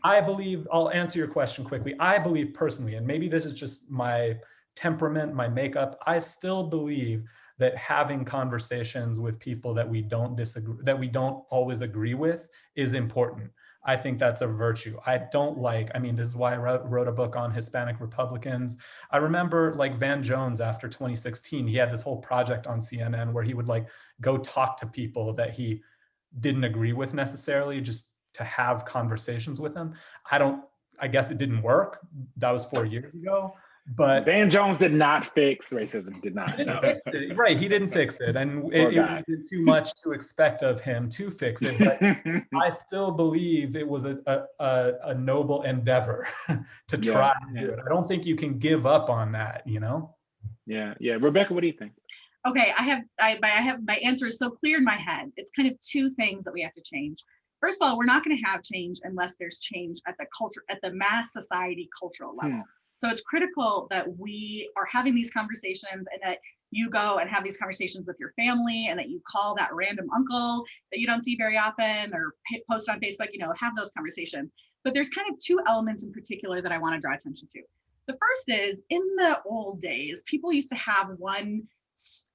Speaker 6: I believe, I'll answer your question quickly. I believe personally, and maybe this is just my temperament, my makeup, I still believe that having conversations with people that we don't disagree, that we don't always agree with is important. I think that's a virtue. I don't like, I mean, this is why I wrote a book on Hispanic Republicans. I remember like Van Jones after 2016, he had this whole project on CNN where he would like go talk to people that he didn't agree with necessarily, just to have conversations with them. I guess it didn't work. That was 4 years ago. But
Speaker 4: Van Jones did not fix racism, did not.
Speaker 6: He didn't fix it. Right, he didn't fix it. And it was too much to expect of him to fix it. But I still believe it was a noble endeavor to try to do it. I don't think you can give up on that, you know?
Speaker 4: Yeah. Rebecca, what do you think?
Speaker 5: Okay, my answer is so clear in my head. It's kind of two things that we have to change. First of all, we're not going to have change unless there's change at the mass society cultural level. So it's critical that we are having these conversations and that you go and have these conversations with your family and that you call that random uncle that you don't see very often or post on Facebook, you know, have those conversations. But there's kind of two elements in particular that I want to draw attention to. The first is, in the old days, people used to have one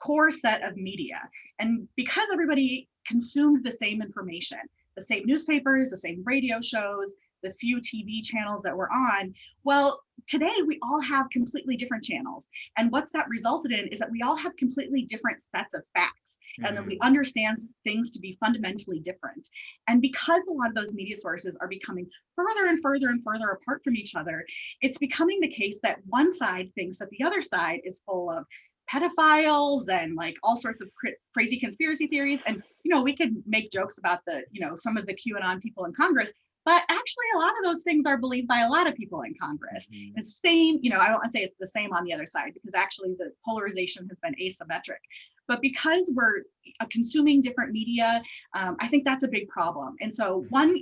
Speaker 5: core set of media. And because everybody consumed the same information, the same newspapers, the same radio shows, the few TV channels that we're on, well, today we all have completely different channels. And what's that resulted in is that we all have completely different sets of facts and that we understand things to be fundamentally different. And because a lot of those media sources are becoming further and further and further apart from each other, it's becoming the case that one side thinks that the other side is full of pedophiles and like all sorts of crazy conspiracy theories. And, you know, we could make jokes about the, you know, some of the QAnon people in Congress, but actually a lot of those things are believed by a lot of people in Congress. It's the same, you know, I don't want to say it's the same on the other side because actually the polarization has been asymmetric. But because we're consuming different media, I think that's a big problem. And so one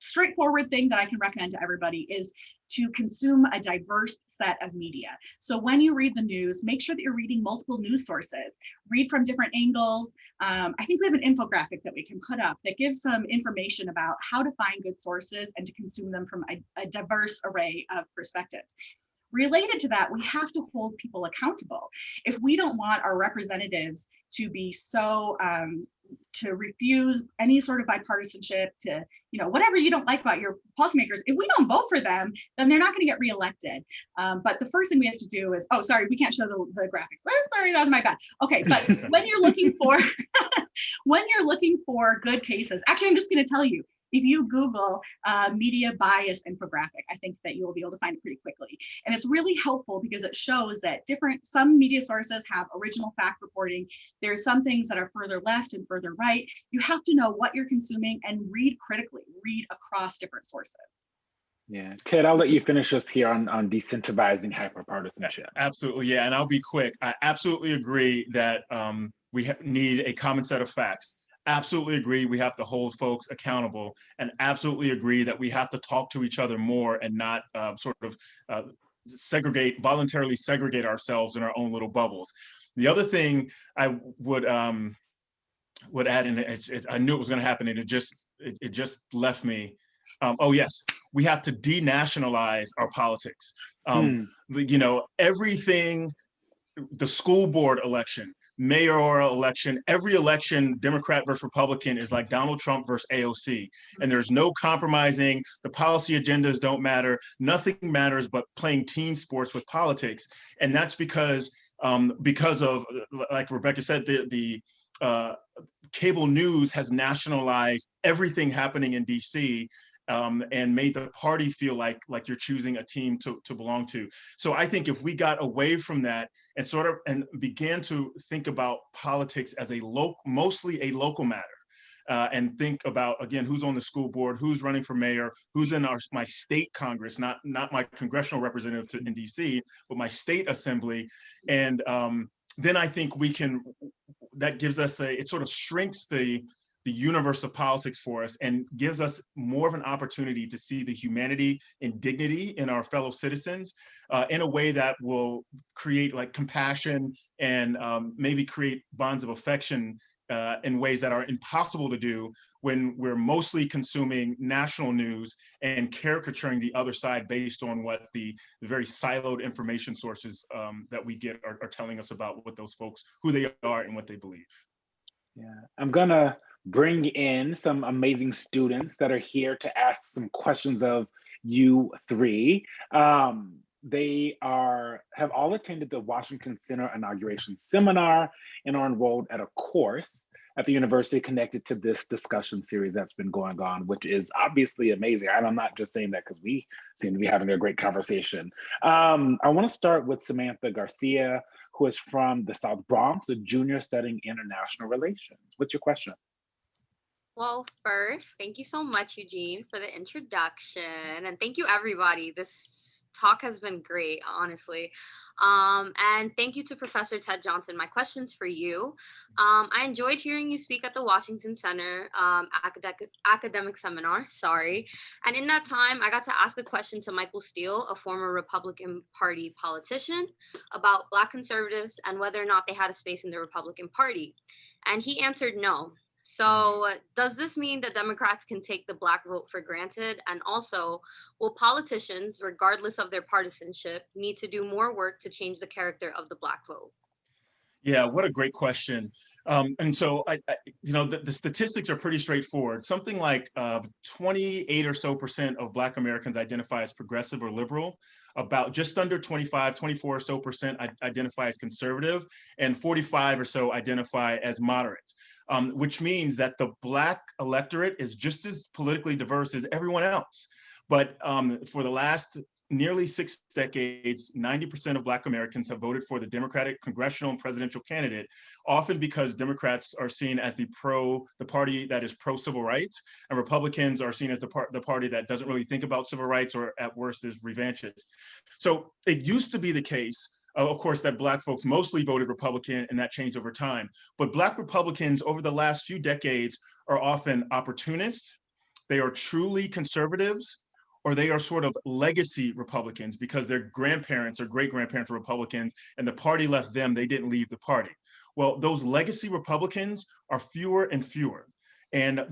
Speaker 5: straightforward thing that I can recommend to everybody is to consume a diverse set of media. So when you read the news, make sure that you're reading multiple news sources, read from different angles. I think we have an infographic that we can put up that gives some information about how to find good sources and to consume them from a diverse array of perspectives. Related to that, we have to hold people accountable. If we don't want our representatives to be so to refuse any sort of bipartisanship, to, you know, whatever you don't like about your policymakers. If we don't vote for them, then they're not going to get reelected. But the first thing we have to do is, oh, sorry, we can't show the graphics. Oh, sorry, that was my bad. Okay, but when you're looking for when you're looking for good cases, actually, I'm just going to tell you, if you Google media bias infographic, I think that you will be able to find it pretty quickly. And it's really helpful because it shows that some media sources have original fact reporting. There's some things that are further left and further right. You have to know what you're consuming and read critically, read across different sources.
Speaker 4: Yeah, Ted, I'll let you finish us here on decentralizing hyperpartisanship.
Speaker 1: Absolutely, yeah, and I'll be quick. I absolutely agree that we need a common set of facts. Absolutely agree we have to hold folks accountable, and absolutely agree that we have to talk to each other more and not voluntarily segregate ourselves in our own little bubbles. The other thing I would add, and I knew it was going to happen, and it just left me. Oh yes, we have to denationalize our politics. You know, everything, the school board election, mayoral election, every election, Democrat versus Republican, is like Donald Trump versus AOC. And there's no compromising. The policy agendas don't matter. Nothing matters but playing team sports with politics. And that's because of, like Rebecca said, the cable news has nationalized everything happening in DC. And made the party feel like you're choosing a team to belong to. So I think if we got away from that and began to think about politics as mostly a local matter, and think about, again, who's on the school board, who's running for mayor, who's in my state Congress, not my congressional representative in DC, but my state assembly, and then I think that gives us it sort of shrinks the universe of politics for us and gives us more of an opportunity to see the humanity and dignity in our fellow citizens in a way that will create like compassion and maybe create bonds of affection in ways that are impossible to do when we're mostly consuming national news and caricaturing the other side based on what the very siloed information sources that we get are telling us about what those folks, who they are and what they believe.
Speaker 4: Yeah, I'm gonna bring in some amazing students that are here to ask some questions of you three. They have all attended the Washington Center inauguration seminar and are enrolled at a course at the university connected to this discussion series that's been going on, which is obviously amazing. And I'm not just saying that because we seem to be having a great conversation. I want to start with Samantha Garcia, who is from the South Bronx, a junior studying international relations. What's your question?
Speaker 7: Well, first, thank you so much, Eugene, for the introduction. And thank you, everybody. This talk has been great, honestly. And thank you to Professor Ted Johnson. My question's for you. I enjoyed hearing you speak at the Washington Center academic seminar, And in that time, I got to ask a question to Michael Steele, a former Republican Party politician, about Black conservatives and whether or not they had a space in the Republican Party. And he answered no. So does this mean that Democrats can take the Black vote for granted? And also, will politicians, regardless of their partisanship, need to do more work to change the character of the Black vote?
Speaker 1: Yeah, what a great question. And so, the statistics are pretty straightforward. Something like 28% or so of Black Americans identify as progressive or liberal. About just under 24% or so identify as conservative, and 45% or so identify as moderate, which means that the Black electorate is just as politically diverse as everyone else. But for the last nearly 6 decades, 90% of Black Americans have voted for the Democratic congressional and presidential candidate, often because Democrats are seen as the party that is pro-civil rights, and Republicans are seen as the party that doesn't really think about civil rights, or at worst is revanchist. So it used to be the case, of course, that Black folks mostly voted Republican, and that changed over time. But Black Republicans over the last few decades are often opportunists, they are truly conservatives, or they are sort of legacy Republicans because their grandparents or great-grandparents were Republicans and the party left them, they didn't leave the party. Well, those legacy Republicans are fewer and fewer. And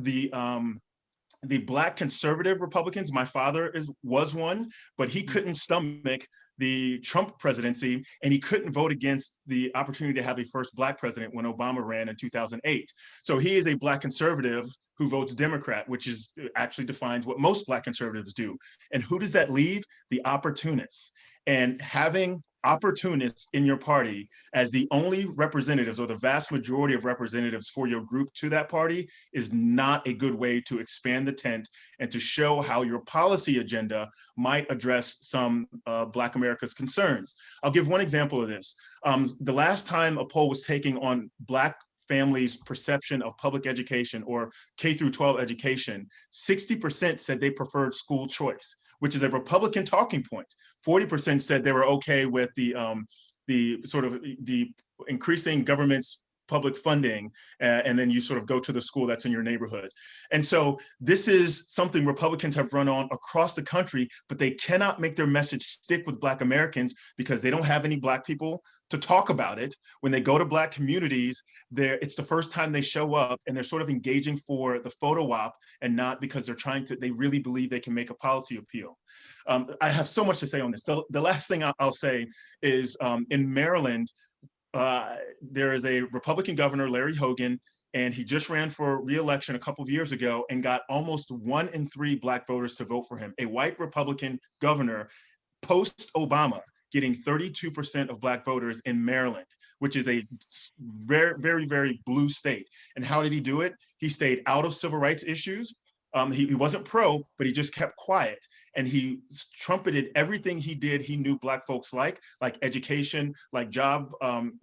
Speaker 1: the Black conservative Republicans, my father was one, but he couldn't stomach the Trump presidency, and he couldn't vote against the opportunity to have a first Black president when Obama ran in 2008. So he is a Black conservative who votes Democrat, which is actually defines what most Black conservatives do. And who does that leave? The opportunists. And having opportunists in your party as the only representatives, or the vast majority of representatives for your group to that party, is not a good way to expand the tent and to show how your policy agenda might address some Black America's concerns. I'll give one example of this. The last time a poll was taken on Black families' perception of public education or K through 12 education, 60% said they preferred school choice, which is a Republican talking point. 40% said they were okay with the sort of the increasing government's public funding, and then you sort of go to the school that's in your neighborhood. And so this is something Republicans have run on across the country, but they cannot make their message stick with Black Americans because they don't have any Black people to talk about it. When they go to Black communities, it's the first time they show up, and they're sort of engaging for the photo op and not because they really believe they can make a policy appeal. I have so much to say on this. The last thing I'll say is in Maryland, there is a Republican governor, Larry Hogan, and he just ran for re-election a couple of years ago and got almost 1 in 3 Black voters to vote for him. A white Republican governor, post-Obama, getting 32% of Black voters in Maryland, which is a very, very, very blue state. And how did he do it? He stayed out of civil rights issues. He wasn't pro, but he just kept quiet. And he trumpeted everything he did he knew Black folks like education, like job,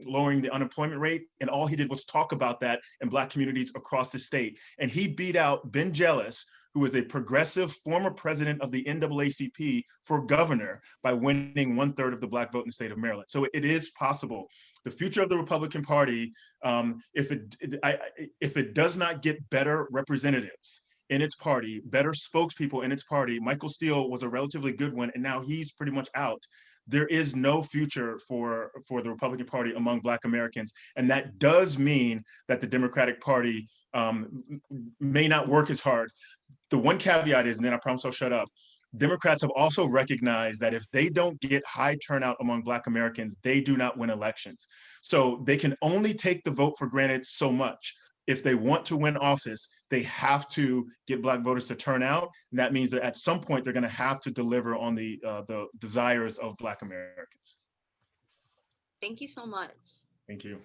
Speaker 1: lowering the unemployment rate. And all he did was talk about that in Black communities across the state. And he beat out Ben Jealous, who was a progressive former president of the NAACP, for governor by winning 1/3 of the Black vote in the state of Maryland. So it is possible. The future of the Republican Party, if it does not get better representatives in its party, better spokespeople in its party. Michael Steele was a relatively good one, and now he's pretty much out. There is no future for the Republican Party among Black Americans. And that does mean that the Democratic Party may not work as hard. The one caveat is, and then I promise I'll shut up, Democrats have also recognized that if they don't get high turnout among Black Americans, they do not win elections. So they can only take the vote for granted so much. If they want to win office, they have to get Black voters to turn out. And that means that at some point, they're going to have to deliver on the desires of Black Americans.
Speaker 7: Thank you so much.
Speaker 1: Thank you.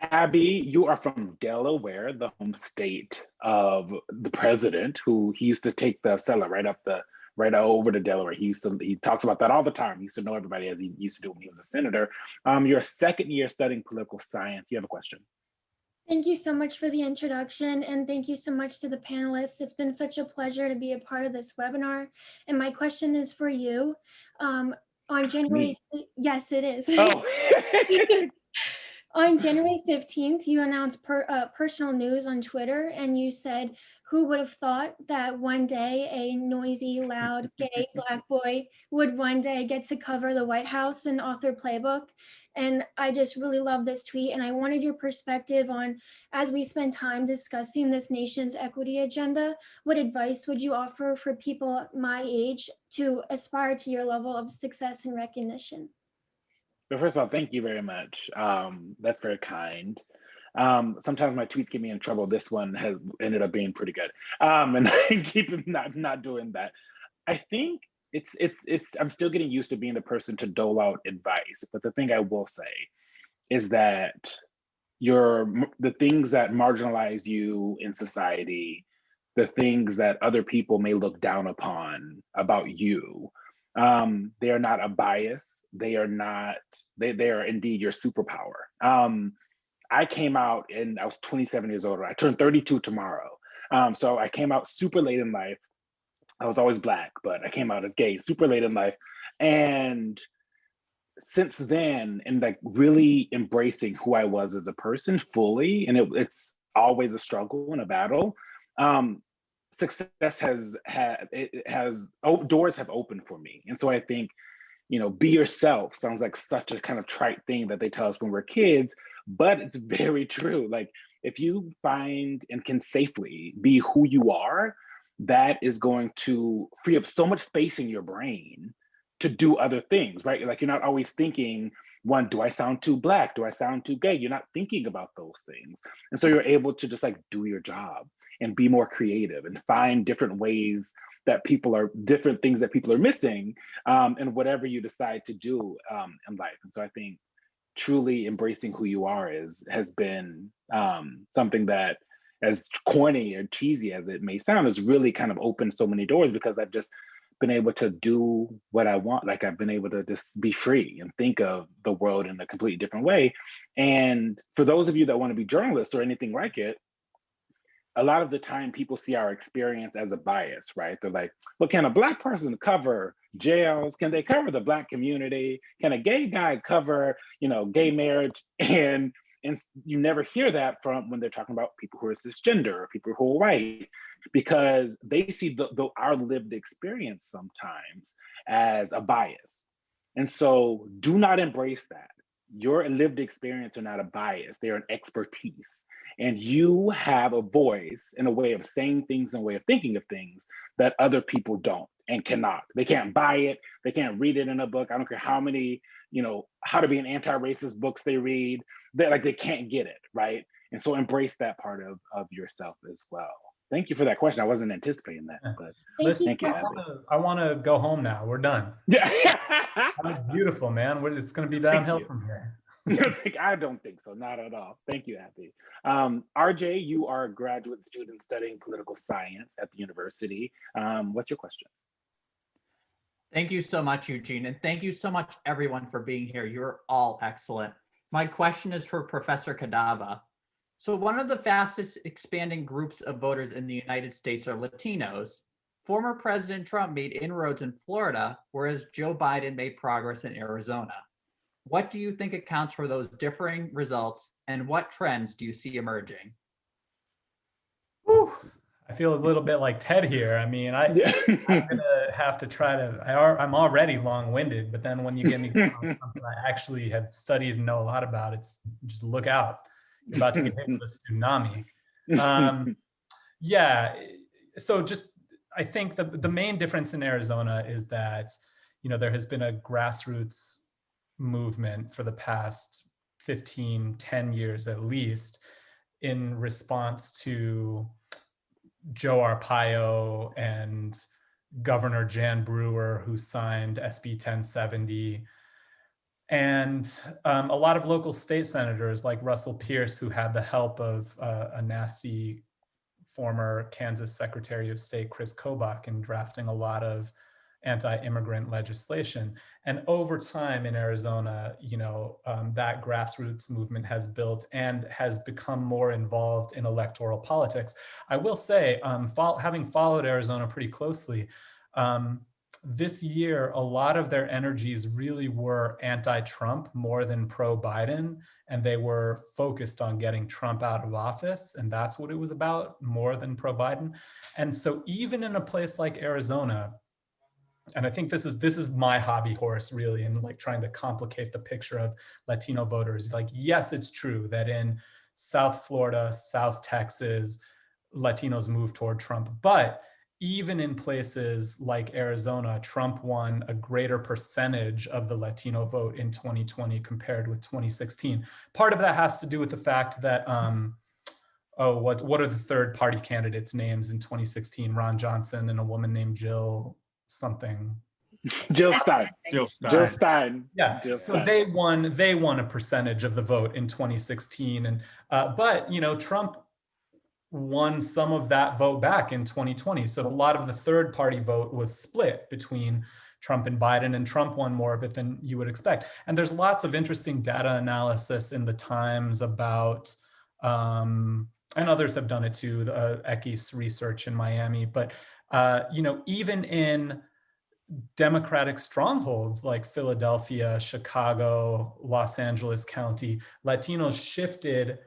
Speaker 4: Abby, you are from Delaware, the home state of the president, who he used to take the cellar right over to Delaware. He talks about that all the time. He used to know everybody, as he used to do when he was a senator. Your second year studying political science. You have a question.
Speaker 8: Thank you so much for the introduction, and thank you so much to the panelists. It's been such a pleasure to be a part of this webinar. And my question is for you. On January, yes, it is.
Speaker 4: Oh.
Speaker 8: On January 15th, you announced personal news on Twitter, and you said, "Who would have thought that one day a noisy, loud, gay Black boy would one day get to cover the White House and author Playbook?" And I just really love this tweet, and I wanted your perspective on, as we spend time discussing this nation's equity agenda, what advice would you offer for people my age to aspire to your level of success and recognition?
Speaker 4: But first of all, thank you very much. That's very kind. Sometimes my tweets get me in trouble. This one has ended up being pretty good. And I keep not doing that. I think I'm still getting used to being the person to dole out advice. But the thing I will say is that the things that marginalize you in society, the things that other people may look down upon about you, they are not a bias. They are indeed your superpower. I came out and I was 27 years old. I turned 32 tomorrow. So I came out super late in life. I was always Black, but I came out as gay super late in life. And since then, and like really embracing who I was as a person fully, and it's always a struggle and a battle. Success doors have opened for me. And so I think, be yourself sounds like such a kind of trite thing that they tell us when we're kids, but it's very true. Like, if you find and can safely be who you are, that is going to free up so much space in your brain to do other things, right? Like you're not always thinking, one, do I sound too Black? Do I sound too gay? You're not thinking about those things. And so you're able to just like do your job and be more creative and find different ways that different things that people are missing, and whatever you decide to do in life. And so I think truly embracing who you are has been something that, as corny or cheesy as it may sound, has really kind of opened so many doors, because I've just been able to do what I want. Like I've been able to just be free and think of the world in a completely different way. And for those of you that want to be journalists or anything like it, a lot of the time people see our experience as a bias, right? They're like, well, can a Black person cover jails? Can they cover the Black community? Can a gay guy cover, gay marriage? And you never hear that from when they're talking about people who are cisgender or people who are white, because they see our lived experience sometimes as a bias. And so do not embrace that. Your lived experience are not a bias, they are an expertise. And you have a voice and a way of saying things and a way of thinking of things that other people don't and cannot. They can't buy it. They can't read it in a book. I don't care how many, how to be an anti-racist books they read. They can't get it, right? And so embrace that part of yourself as well. Thank you for that question. I wasn't anticipating that, but
Speaker 6: listen,
Speaker 4: thank you.
Speaker 6: I want to go home now. We're done.
Speaker 4: Yeah.
Speaker 6: That was beautiful, man. It's going to be downhill from here.
Speaker 4: I don't think so, not at all. Thank you, Abby. RJ, you are a graduate student studying political science at the university. What's your question?
Speaker 9: Thank you so much, Eugene. And thank you so much, everyone, for being here. You're all excellent. My question is for Professor Kadava. So one of the fastest expanding groups of voters in the United States are Latinos. Former President Trump made inroads in Florida, whereas Joe Biden made progress in Arizona. What do you think accounts for those differing results, and what trends do you see emerging?
Speaker 6: Whew. I feel a little bit like Ted here. I mean, I'm gonna have to try to. I'm already long-winded, but then when you get me going on something I actually have studied and know a lot about, it's just look out. You're about to get hit with a tsunami. Yeah. So just, I think the main difference in Arizona is that there has been a grassroots movement for the past 10 years at least in response to Joe Arpaio and Governor Jan Brewer, who signed SB 1070, and a lot of local state senators like Russell Pierce, who had the help of a nasty former Kansas Secretary of State, Chris Kobach, in drafting a lot of anti-immigrant legislation. And over time in Arizona, that grassroots movement has built and has become more involved in electoral politics. I will say, having followed Arizona pretty closely, this year, a lot of their energies really were anti-Trump more than pro-Biden, and they were focused on getting Trump out of office, and that's what it was about, more than pro-Biden. And so even in a place like Arizona, and I think this is my hobby horse really, in like trying to complicate the picture of Latino voters. Like, yes, it's true that in South Florida, South Texas, Latinos move toward Trump, but even in places like Arizona, Trump won a greater percentage of the Latino vote in 2020 compared with 2016. Part of that has to do with the fact that, what are the third party candidates' names in 2016? Ron Johnson and a woman named Jill something.
Speaker 4: Jill Stein.
Speaker 6: Yeah.
Speaker 4: Jill
Speaker 6: so
Speaker 4: Stein.
Speaker 6: they won a percentage of the vote in 2016, and but Trump won some of that vote back in 2020. So a lot of the third party vote was split between Trump and Biden, and Trump won more of it than you would expect. And there's lots of interesting data analysis in the Times about, and others have done it too, the Eckes research in Miami, but even in Democratic strongholds like Philadelphia, Chicago, Los Angeles County, Latinos shifted,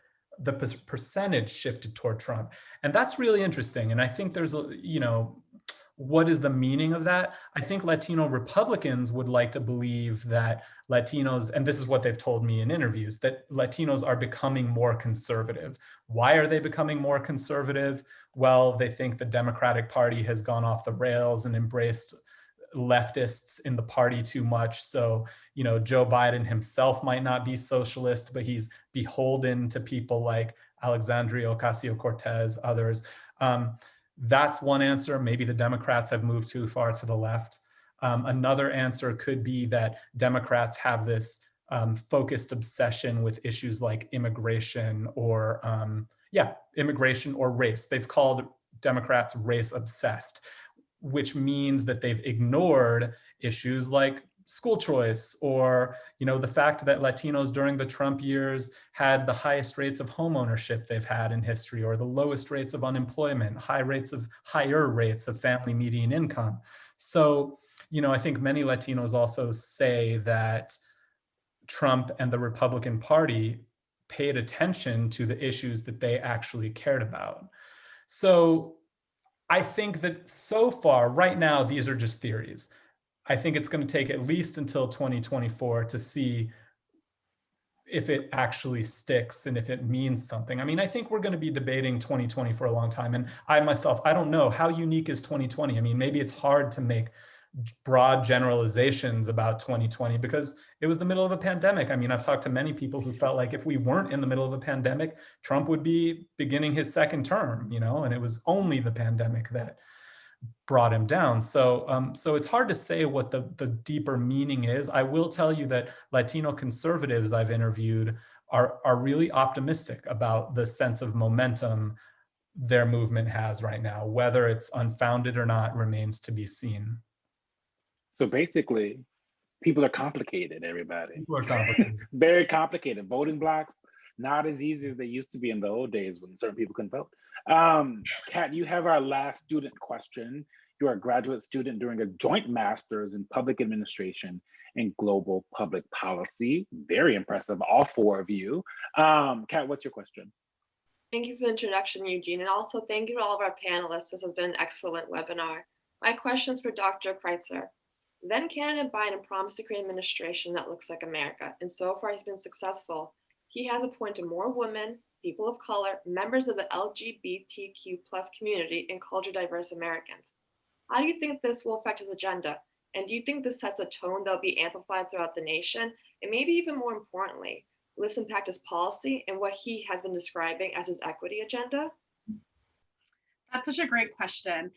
Speaker 6: the percentage shifted toward Trump. And that's really interesting. And I think there's, what is the meaning of that? I think Latino Republicans would like to believe that Latinos, and this is what they've told me in interviews, that Latinos are becoming more conservative. Why are they becoming more conservative? Well, they think the Democratic Party has gone off the rails and embraced leftists in the party too much. So, Joe Biden himself might not be socialist, but he's beholden to people like Alexandria Ocasio-Cortez, others. That's one answer. Maybe the Democrats have moved too far to the left. Another answer could be that Democrats have this focused obsession with issues like immigration or immigration or race. They've called Democrats race obsessed, which means that they've ignored issues like school choice or the fact that Latinos during the Trump years had the highest rates of home ownership they've had in history, or the lowest rates of unemployment, higher rates of family median income. So, I think many Latinos also say that Trump and the Republican Party paid attention to the issues that they actually cared about. So I think that so far, right now, these are just theories. I think it's going to take at least until 2024 to see if it actually sticks and if it means something. I mean, I think we're going to be debating 2020 for a long time. And I don't know, how unique is 2020? I mean, maybe it's hard to make broad generalizations about 2020 because it was the middle of a pandemic. I mean, I've talked to many people who felt like if we weren't in the middle of a pandemic, Trump would be beginning his second term, and it was only the pandemic that brought him down. So it's hard to say what the deeper meaning is. I will tell you that Latino conservatives I've interviewed are really optimistic about the sense of momentum their movement has right now. Whether it's unfounded or not remains to be seen.
Speaker 4: So basically, people are complicated, everybody.
Speaker 6: People are complicated.
Speaker 4: Very complicated. Voting blocks, not as easy as they used to be in the old days when certain people couldn't vote. Kat, you have our last student question. You are a graduate student doing a joint master's in public administration and global public policy. Very impressive, all four of you. Kat, what's your question?
Speaker 10: Thank you for the introduction, Eugene, and also thank you to all of our panelists. This has been an excellent webinar. My question is for Dr. Kreitzer. Then candidate Biden promised to create an administration that looks like America, and so far he's been successful. He has appointed more women, people of color, members of the LGBTQ+ community, and culture diverse Americans. How do you think this will affect his agenda? And do you think this sets a tone that will be amplified throughout the nation? And maybe even more importantly, will this impact his policy and what he has been describing as his equity agenda?
Speaker 5: That's such a great question.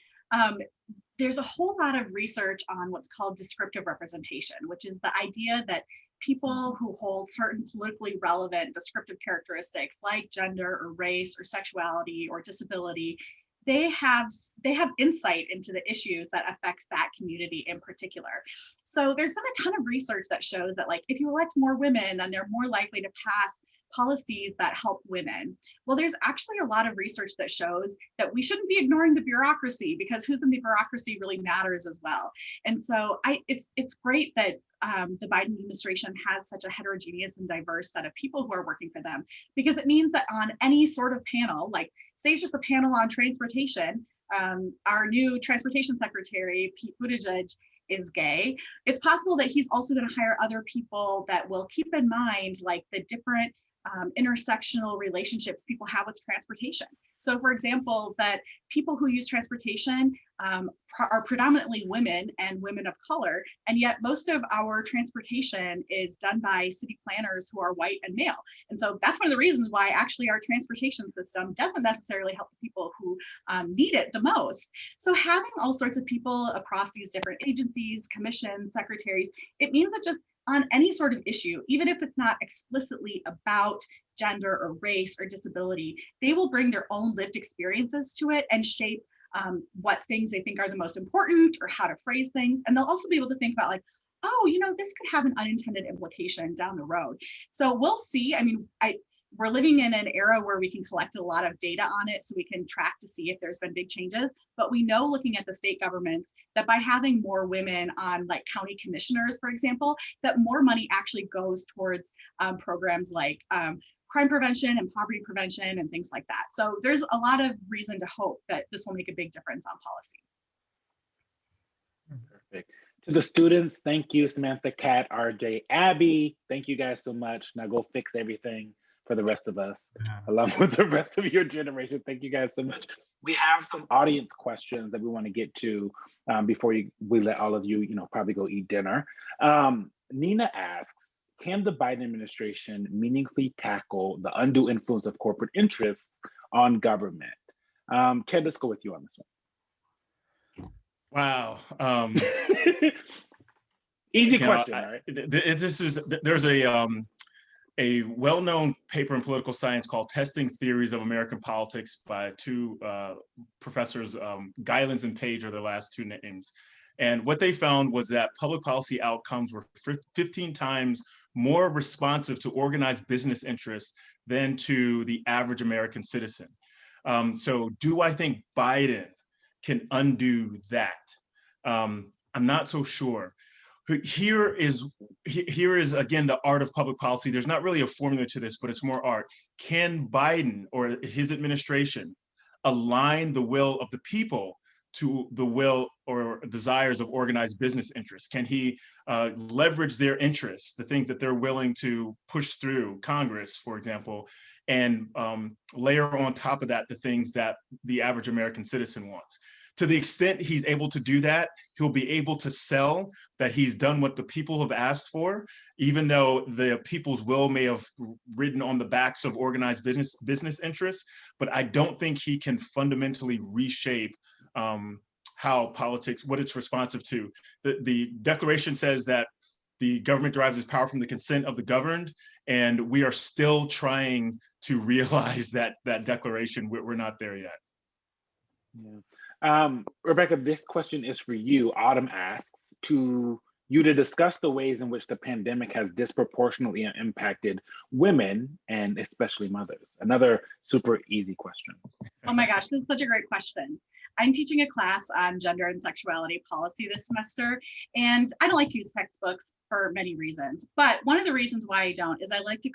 Speaker 5: There's a whole lot of research on what's called descriptive representation, which is the idea that people who hold certain politically relevant descriptive characteristics like gender or race or sexuality or disability, they have insight into the issues that affects that community in particular. So there's been a ton of research that shows that if you elect more women, then they're more likely to pass policies that help women. Well, there's actually a lot of research that shows that we shouldn't be ignoring the bureaucracy, because who's in the bureaucracy really matters as well. And so it's great that the Biden administration has such a heterogeneous and diverse set of people who are working for them, because it means that on any sort of panel, say it's just a panel on transportation, our new transportation secretary, Pete Buttigieg, is gay. It's possible that he's also going to hire other people that will keep in mind the different intersectional relationships people have with transportation. So for example, that people who use transportation are predominantly women and women of color, and yet most of our transportation is done by city planners who are white and male. And so that's one of the reasons why actually our transportation system doesn't necessarily help the people who need it the most. So having all sorts of people across these different agencies, commissions, secretaries, it means that just on any sort of issue, even if it's not explicitly about gender or race or disability, they will bring their own lived experiences to it and shape what things they think are the most important or how to phrase things. And they'll also be able to think about this could have an unintended implication down the road. So we'll see. I mean, we're living in an era where we can collect a lot of data on it so we can track to see if there's been big changes. But we know, looking at the state governments, that by having more women on county commissioners, for example, that more money actually goes towards programs like crime prevention and poverty prevention and things like that. So there's a lot of reason to hope that this will make a big difference on policy.
Speaker 4: Perfect. To the students, thank you, Samantha, Kat, RJ, Abby. Thank you guys so much. Now go fix everything for the rest of us, along with the rest of your generation. Thank you guys so much. We have some audience questions that we want to get to before we let all of you, probably go eat dinner. Nina asks, can the Biden administration meaningfully tackle the undue influence of corporate interests on government? Ted, let's go with you on this one.
Speaker 1: Wow.
Speaker 4: Easy question, right?
Speaker 1: There's a well-known paper in political science called Testing Theories of American Politics by two professors, Gilens and Page are their last two names. And what they found was that public policy outcomes were 15 times more responsive to organized business interests than to the average American citizen. So do I think Biden can undo that? I'm not so sure. Here is again the art of public policy. There's not really a formula to this, but it's more art. Can Biden or his administration align the will of the people to the will or desires of organized business interests? Can he leverage their interests, the things that they're willing to push through Congress, for example, and layer on top of that the things that the average American citizen wants? To the extent he's able to do that, he'll be able to sell that he's done what the people have asked for, even though the people's will may have ridden on the backs of organized business interests. But I don't think he can fundamentally reshape how politics, what it's responsive to. The Declaration says that the government derives its power from the consent of the governed, and we are still trying to realize that declaration. We're not there yet.
Speaker 4: Yeah. Rebecca, this question is for you. Autumn asks you to discuss the ways in which the pandemic has disproportionately impacted women and especially mothers. Another super easy question.
Speaker 5: Oh my gosh, this is such a great question. I'm teaching a class on gender and sexuality policy this semester, and I don't like to use textbooks for many reasons, but one of the reasons why I don't is I like to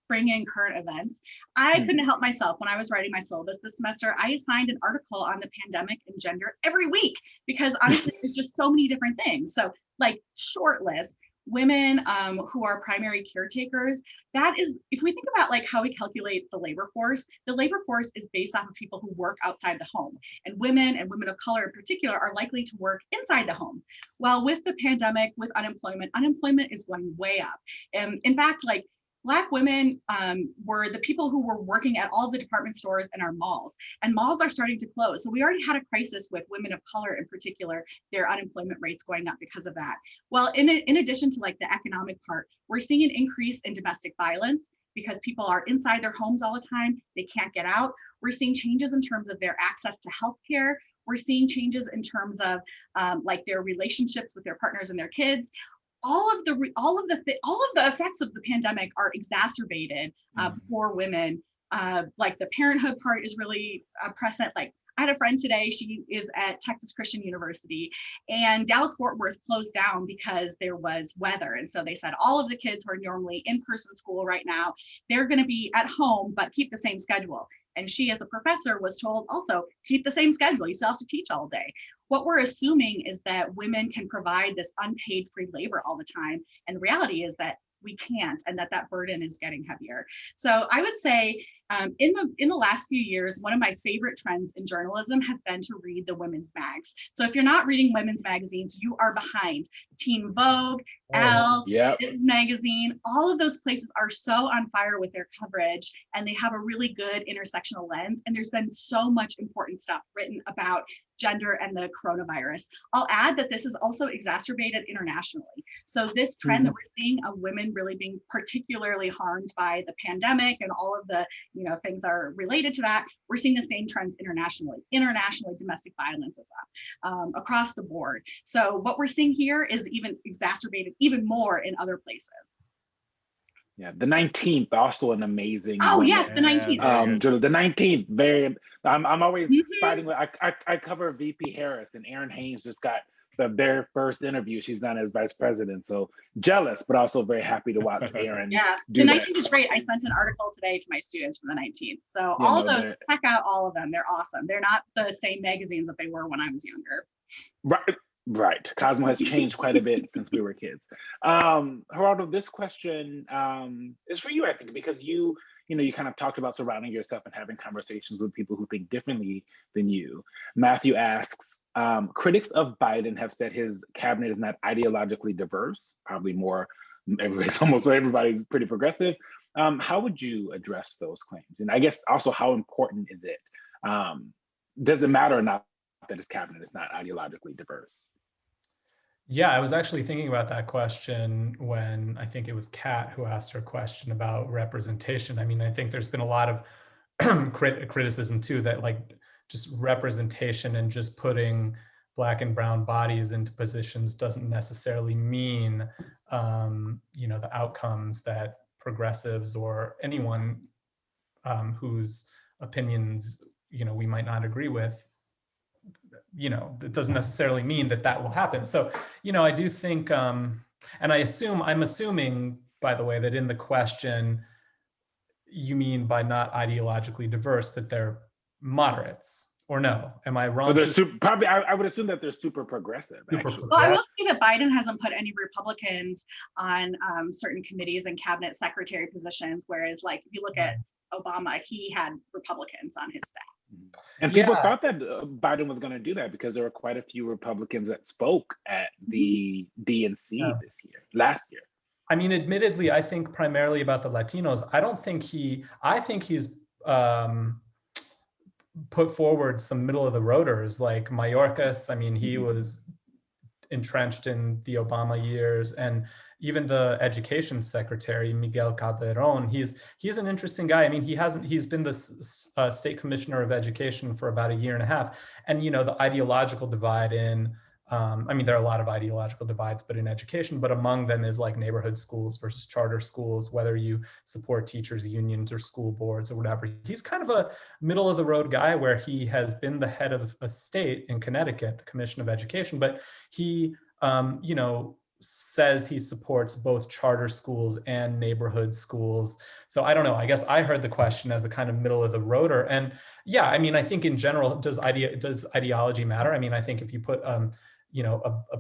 Speaker 5: bring in current events. I couldn't help myself when I was writing my syllabus this semester. I assigned an article on the pandemic and gender every week because honestly, there's just so many different things. So like short list, women who are primary caretakers, that is, if we think about like how we calculate the labor force is based off of people who work outside the home, and women of color in particular are likely to work inside the home. Well, with the pandemic, with unemployment is going way up. And in fact, like Black women were the people who were working at all the department stores and our malls, and malls are starting to close. So we already had a crisis with women of color in particular, their unemployment rates going up because of that. Well, in addition to like the economic part, we're seeing an increase in domestic violence because people are inside their homes all the time. They can't get out. We're seeing changes in terms of their access to healthcare. We're seeing changes in terms of like their relationships with their partners and their kids. All of the effects of the pandemic are exacerbated for women. Like the parenthood part is really present. Like I had a friend today, she is at Texas Christian University, and Dallas-Fort Worth closed down because there was weather. And so they said all of the kids who are normally in-person school right now, they're going to be at home, but keep the same schedule. And she, as a professor, was told also keep the same schedule. You still have to teach all day. What we're assuming is that women can provide this unpaid free labor all the time. And the reality is that we can't, and that burden is getting heavier. So I would say in the last few years, one of my favorite trends in journalism has been to read the women's mags. So if you're not reading women's magazines, you are behind. Teen Vogue, Elle, This Magazine, all of those places are so on fire with their coverage, and they have a really good intersectional lens. And there's been so much important stuff written about gender and the coronavirus. I'll add that this is also exacerbated internationally. So this trend that we're seeing of women really being particularly harmed by the pandemic and all of the things that are related to that, we're seeing the same trends internationally. Internationally, domestic violence is up across the board. So what we're seeing here is even exacerbated even more in other places.
Speaker 4: Yeah, the 19th, also an amazing.
Speaker 5: Oh yes, the 19th.
Speaker 4: The 19th, very. I'm always fighting with. I cover VP Harris, and Erin Haynes just got the very first interview she's done as vice president. So jealous, but also very happy to watch Erin.
Speaker 5: Yeah, the 19th is great. I sent an article today to my students for the 19th. So all of those, check out all of them. They're awesome. They're not the same magazines that they were when I was younger.
Speaker 4: Right. Right. Cosmo has changed quite a bit since we were kids. Geraldo, this question is for you, I think, because you kind of talked about surrounding yourself and having conversations with people who think differently than you. Matthew asks, critics of Biden have said his cabinet is not ideologically diverse, probably more, almost everybody's pretty progressive. How would you address those claims? And I guess also, how important is it? Does it matter or not that his cabinet is not ideologically diverse?
Speaker 6: Yeah, I was actually thinking about that question when I think it was Kat who asked her question about representation. I mean, I think there's been a lot of criticism too, that like just representation and just putting Black and brown bodies into positions doesn't necessarily mean, the outcomes that progressives or anyone whose opinions, we might not agree with, it doesn't necessarily mean that that will happen. So, I do think, and I'm assuming, by the way, that in the question, you mean by not ideologically diverse, that they're moderates, or no? Am I wrong?
Speaker 4: Probably, I would assume that they're super progressive.
Speaker 5: Well, I will say that Biden hasn't put any Republicans on certain committees and cabinet secretary positions, whereas like if you look at Obama, he had Republicans on his staff.
Speaker 4: And people thought that Biden was going to do that because there were quite a few Republicans that spoke at the DNC last year.
Speaker 6: I mean, admittedly, I think primarily about the Latinos. I think he's put forward some middle of the roaders like Mayorkas. I mean, he was entrenched in the Obama years, and even the education secretary, Miguel Calderon, he's an interesting guy. I mean, he's been the state commissioner of education for about a year and a half. And, the ideological divide in, there are a lot of ideological divides, but in education, but among them is like neighborhood schools versus charter schools, whether you support teachers unions or school boards or whatever. He's kind of a middle of the road guy where he has been the head of a state in Connecticut, the Commission of Education, but he, says he supports both charter schools and neighborhood schools. So I don't know, I guess I heard the question as the kind of middle of the roader. And yeah, I mean, I think in general, does ideology matter? I mean, I think if you put, a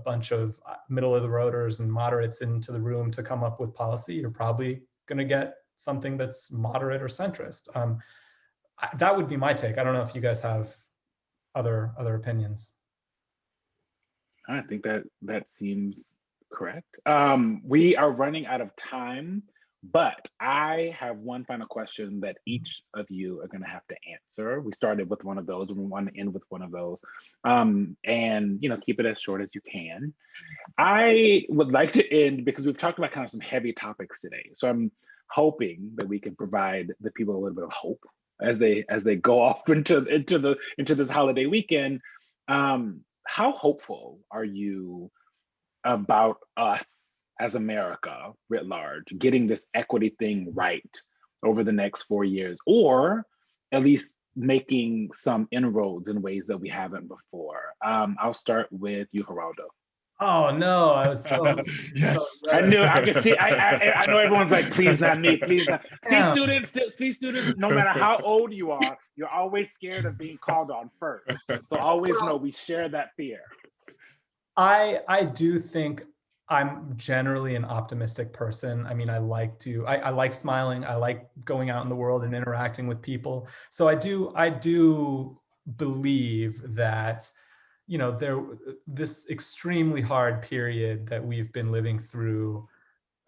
Speaker 6: bunch of middle of the roaders and moderates into the room to come up with policy, you're probably going to get something that's moderate or centrist. That would be my take. I don't know if you guys have other opinions.
Speaker 4: I think that seems correct. We are running out of time, but I have one final question that each of you are going to have to answer. We started with one of those, and we want to end with one of those. And keep it as short as you can. I would like to end because we've talked about kind of some heavy topics today. So I'm hoping that we can provide the people a little bit of hope as they go off into this holiday weekend. How hopeful are you about us as America writ large getting this equity thing right over the next 4 years, or at least making some inroads in ways that we haven't before? I'll start with you, Geraldo.
Speaker 6: Oh no, I was so
Speaker 1: yes.
Speaker 4: I knew I could see. I know everyone's like, please not me, please not. See students, no matter how old you are, you're always scared of being called on first. So always know we share that fear.
Speaker 6: I do think I'm generally an optimistic person. I mean, I like smiling. I like going out in the world and interacting with people. So I do believe that, this extremely hard period that we've been living through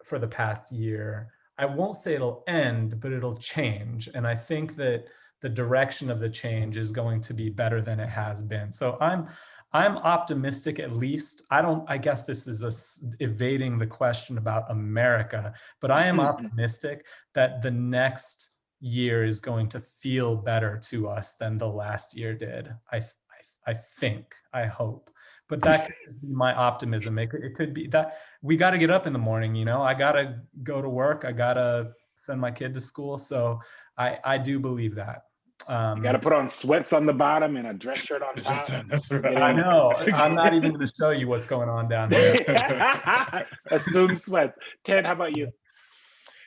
Speaker 6: for the past year, I won't say it'll end, but it'll change. And I think that the direction of the change is going to be better than it has been. So I'm optimistic, at least. I guess this is evading the question about America, but I am optimistic that the next year is going to feel better to us than the last year did. I hope, but that could just be my optimism. It could be that we got to get up in the morning, I got to go to work. I got to send my kid to school. So I do believe that.
Speaker 4: You got to put on sweats on the bottom and a dress shirt on top.
Speaker 1: That's right.
Speaker 6: I know. I'm not even going to show you what's going on down here.
Speaker 4: Assume sweats. Ted, how about you?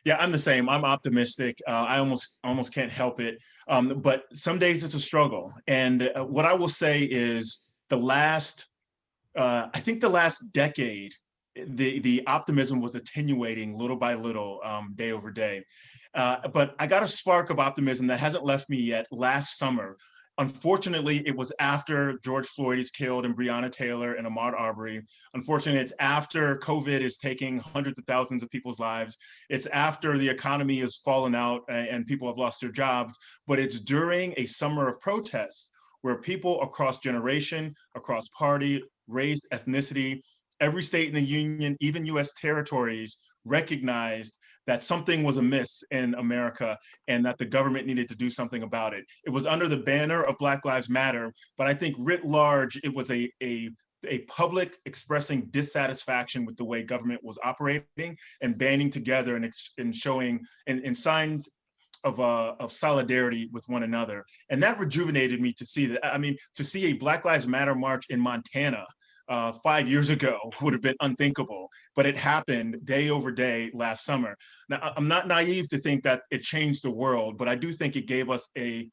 Speaker 1: Yeah, I'm the same. I'm optimistic. I almost can't help it. But some days it's a struggle. And what I will say is the last I think the last decade, the optimism was attenuating little by little, day over day. But I got a spark of optimism that hasn't left me yet last summer. Unfortunately, it was after George Floyd is killed and Breonna Taylor and Ahmaud Arbery. Unfortunately, it's after COVID is taking hundreds of thousands of people's lives. It's after the economy has fallen out and people have lost their jobs. But it's during a summer of protests where people across generation, across party, race, ethnicity, every state in the union, even US territories, recognized that something was amiss in America and that the government needed to do something about it. It was under the banner of Black Lives Matter, but I think writ large, it was a public expressing dissatisfaction with the way government was operating and banding together and showing in signs of solidarity with one another. And that rejuvenated me to see that. I mean, to see a Black Lives Matter march in Montana 5 years ago would have been unthinkable, but it happened day over day last summer. Now, I'm not naive to think that it changed the world, but I do think it gave us a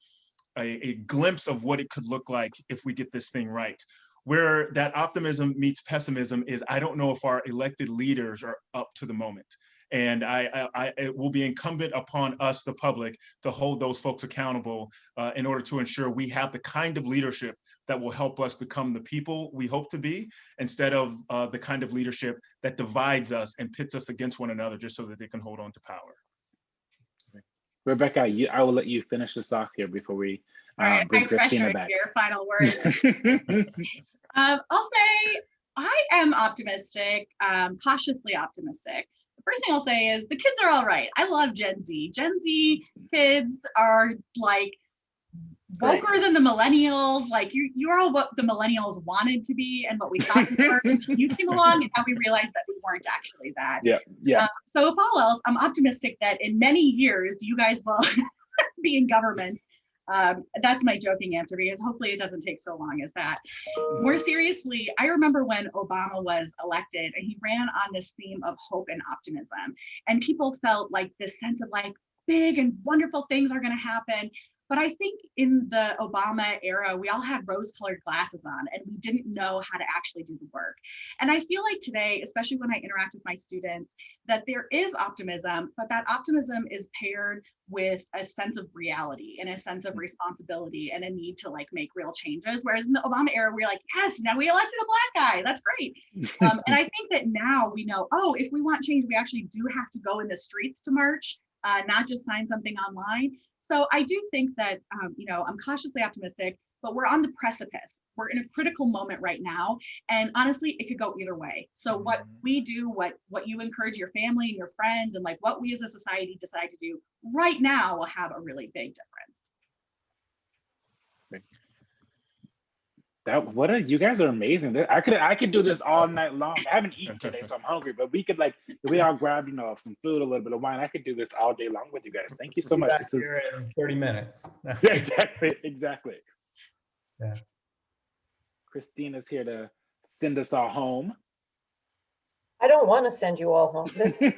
Speaker 1: glimpse of what it could look like if we get this thing right. Where that optimism meets pessimism is I don't know if our elected leaders are up to the moment. And it will be incumbent upon us, the public, to hold those folks accountable in order to ensure we have the kind of leadership that will help us become the people we hope to be, instead of the kind of leadership that divides us and pits us against one another just so that they can hold on to power.
Speaker 4: Rebecca, I will let you finish this off here before we bring
Speaker 5: high
Speaker 4: Christina
Speaker 5: pressure
Speaker 4: back.
Speaker 5: here, final word. I'll say I am optimistic, cautiously optimistic. The first thing I'll say is the kids are all right. I love Gen Z. Gen Z kids are like woker than the millennials. Like you're all what the millennials wanted to be and what we thought we were until you came along, and now we realized that we weren't actually that.
Speaker 4: Yeah.
Speaker 5: So if all else, I'm optimistic that in many years you guys will be in government. That's my joking answer, because hopefully it doesn't take so long as that. More seriously, I remember when Obama was elected and he ran on this theme of hope and optimism, and people felt like this sense of like big and wonderful things are going to happen. But I think in the Obama era, we all had rose-colored glasses on and we didn't know how to actually do the work. And I feel like today, especially when I interact with my students, that there is optimism, but that optimism is paired with a sense of reality and a sense of responsibility and a need to like make real changes. Whereas in the Obama era, we're like, yes, now we elected a Black guy. That's great. And I think that now we know, oh, if we want change, we actually do have to go in the streets to march. Not just sign something online. So I do think that, I'm cautiously optimistic, but we're on the precipice. We're in a critical moment right now. And honestly, it could go either way. So what we do, what you encourage your family and your friends, and like what we as a society decide to do right now will have a really big difference.
Speaker 4: You guys are amazing. I could do this all night long. I haven't eaten today, so I'm hungry, but we could we all grab, some food, a little bit of wine. I could do this all day long with you guys. Thank you so much.
Speaker 6: This is here in 30 minutes.
Speaker 4: Exactly.
Speaker 6: Yeah.
Speaker 4: Christina's here to send us all home.
Speaker 3: I don't want to send you all home. This has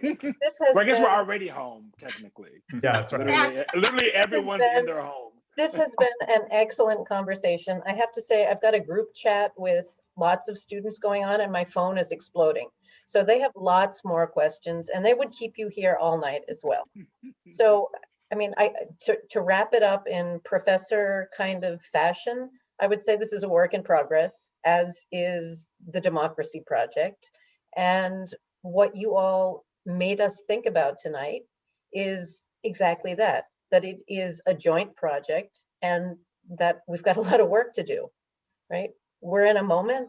Speaker 4: well, I guess we're already home, technically.
Speaker 6: Yeah, that's right.
Speaker 4: Literally everyone's in their homes.
Speaker 3: This has been an excellent conversation. I have to say, I've got a group chat with lots of students going on and my phone is exploding. So they have lots more questions and they would keep you here all night as well. So, I mean, to wrap it up in professor kind of fashion, I would say this is a work in progress, as is the Democracy Project. And what you all made us think about tonight is exactly that it is a joint project and that we've got a lot of work to do, right? We're in a moment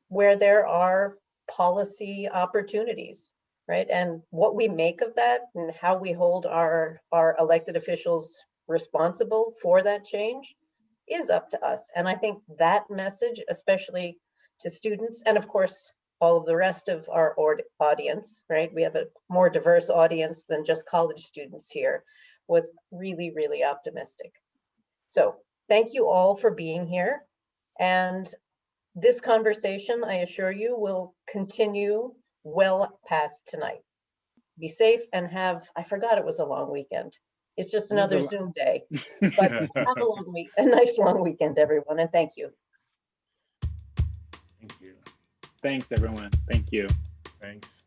Speaker 3: where there are policy opportunities, right? And what we make of that and how we hold our elected officials responsible for that change is up to us. And I think that message, especially to students, and of course, all of the rest of our audience, right? We have a more diverse audience than just college students here, was really, really optimistic. So thank you all for being here. And this conversation, I assure you, will continue well past tonight. Be safe and I forgot it was a long weekend. It's just another Zoom day, but have a nice long weekend, everyone, and thank you.
Speaker 1: Thank you.
Speaker 4: Thanks, everyone. Thank you.
Speaker 1: Thanks.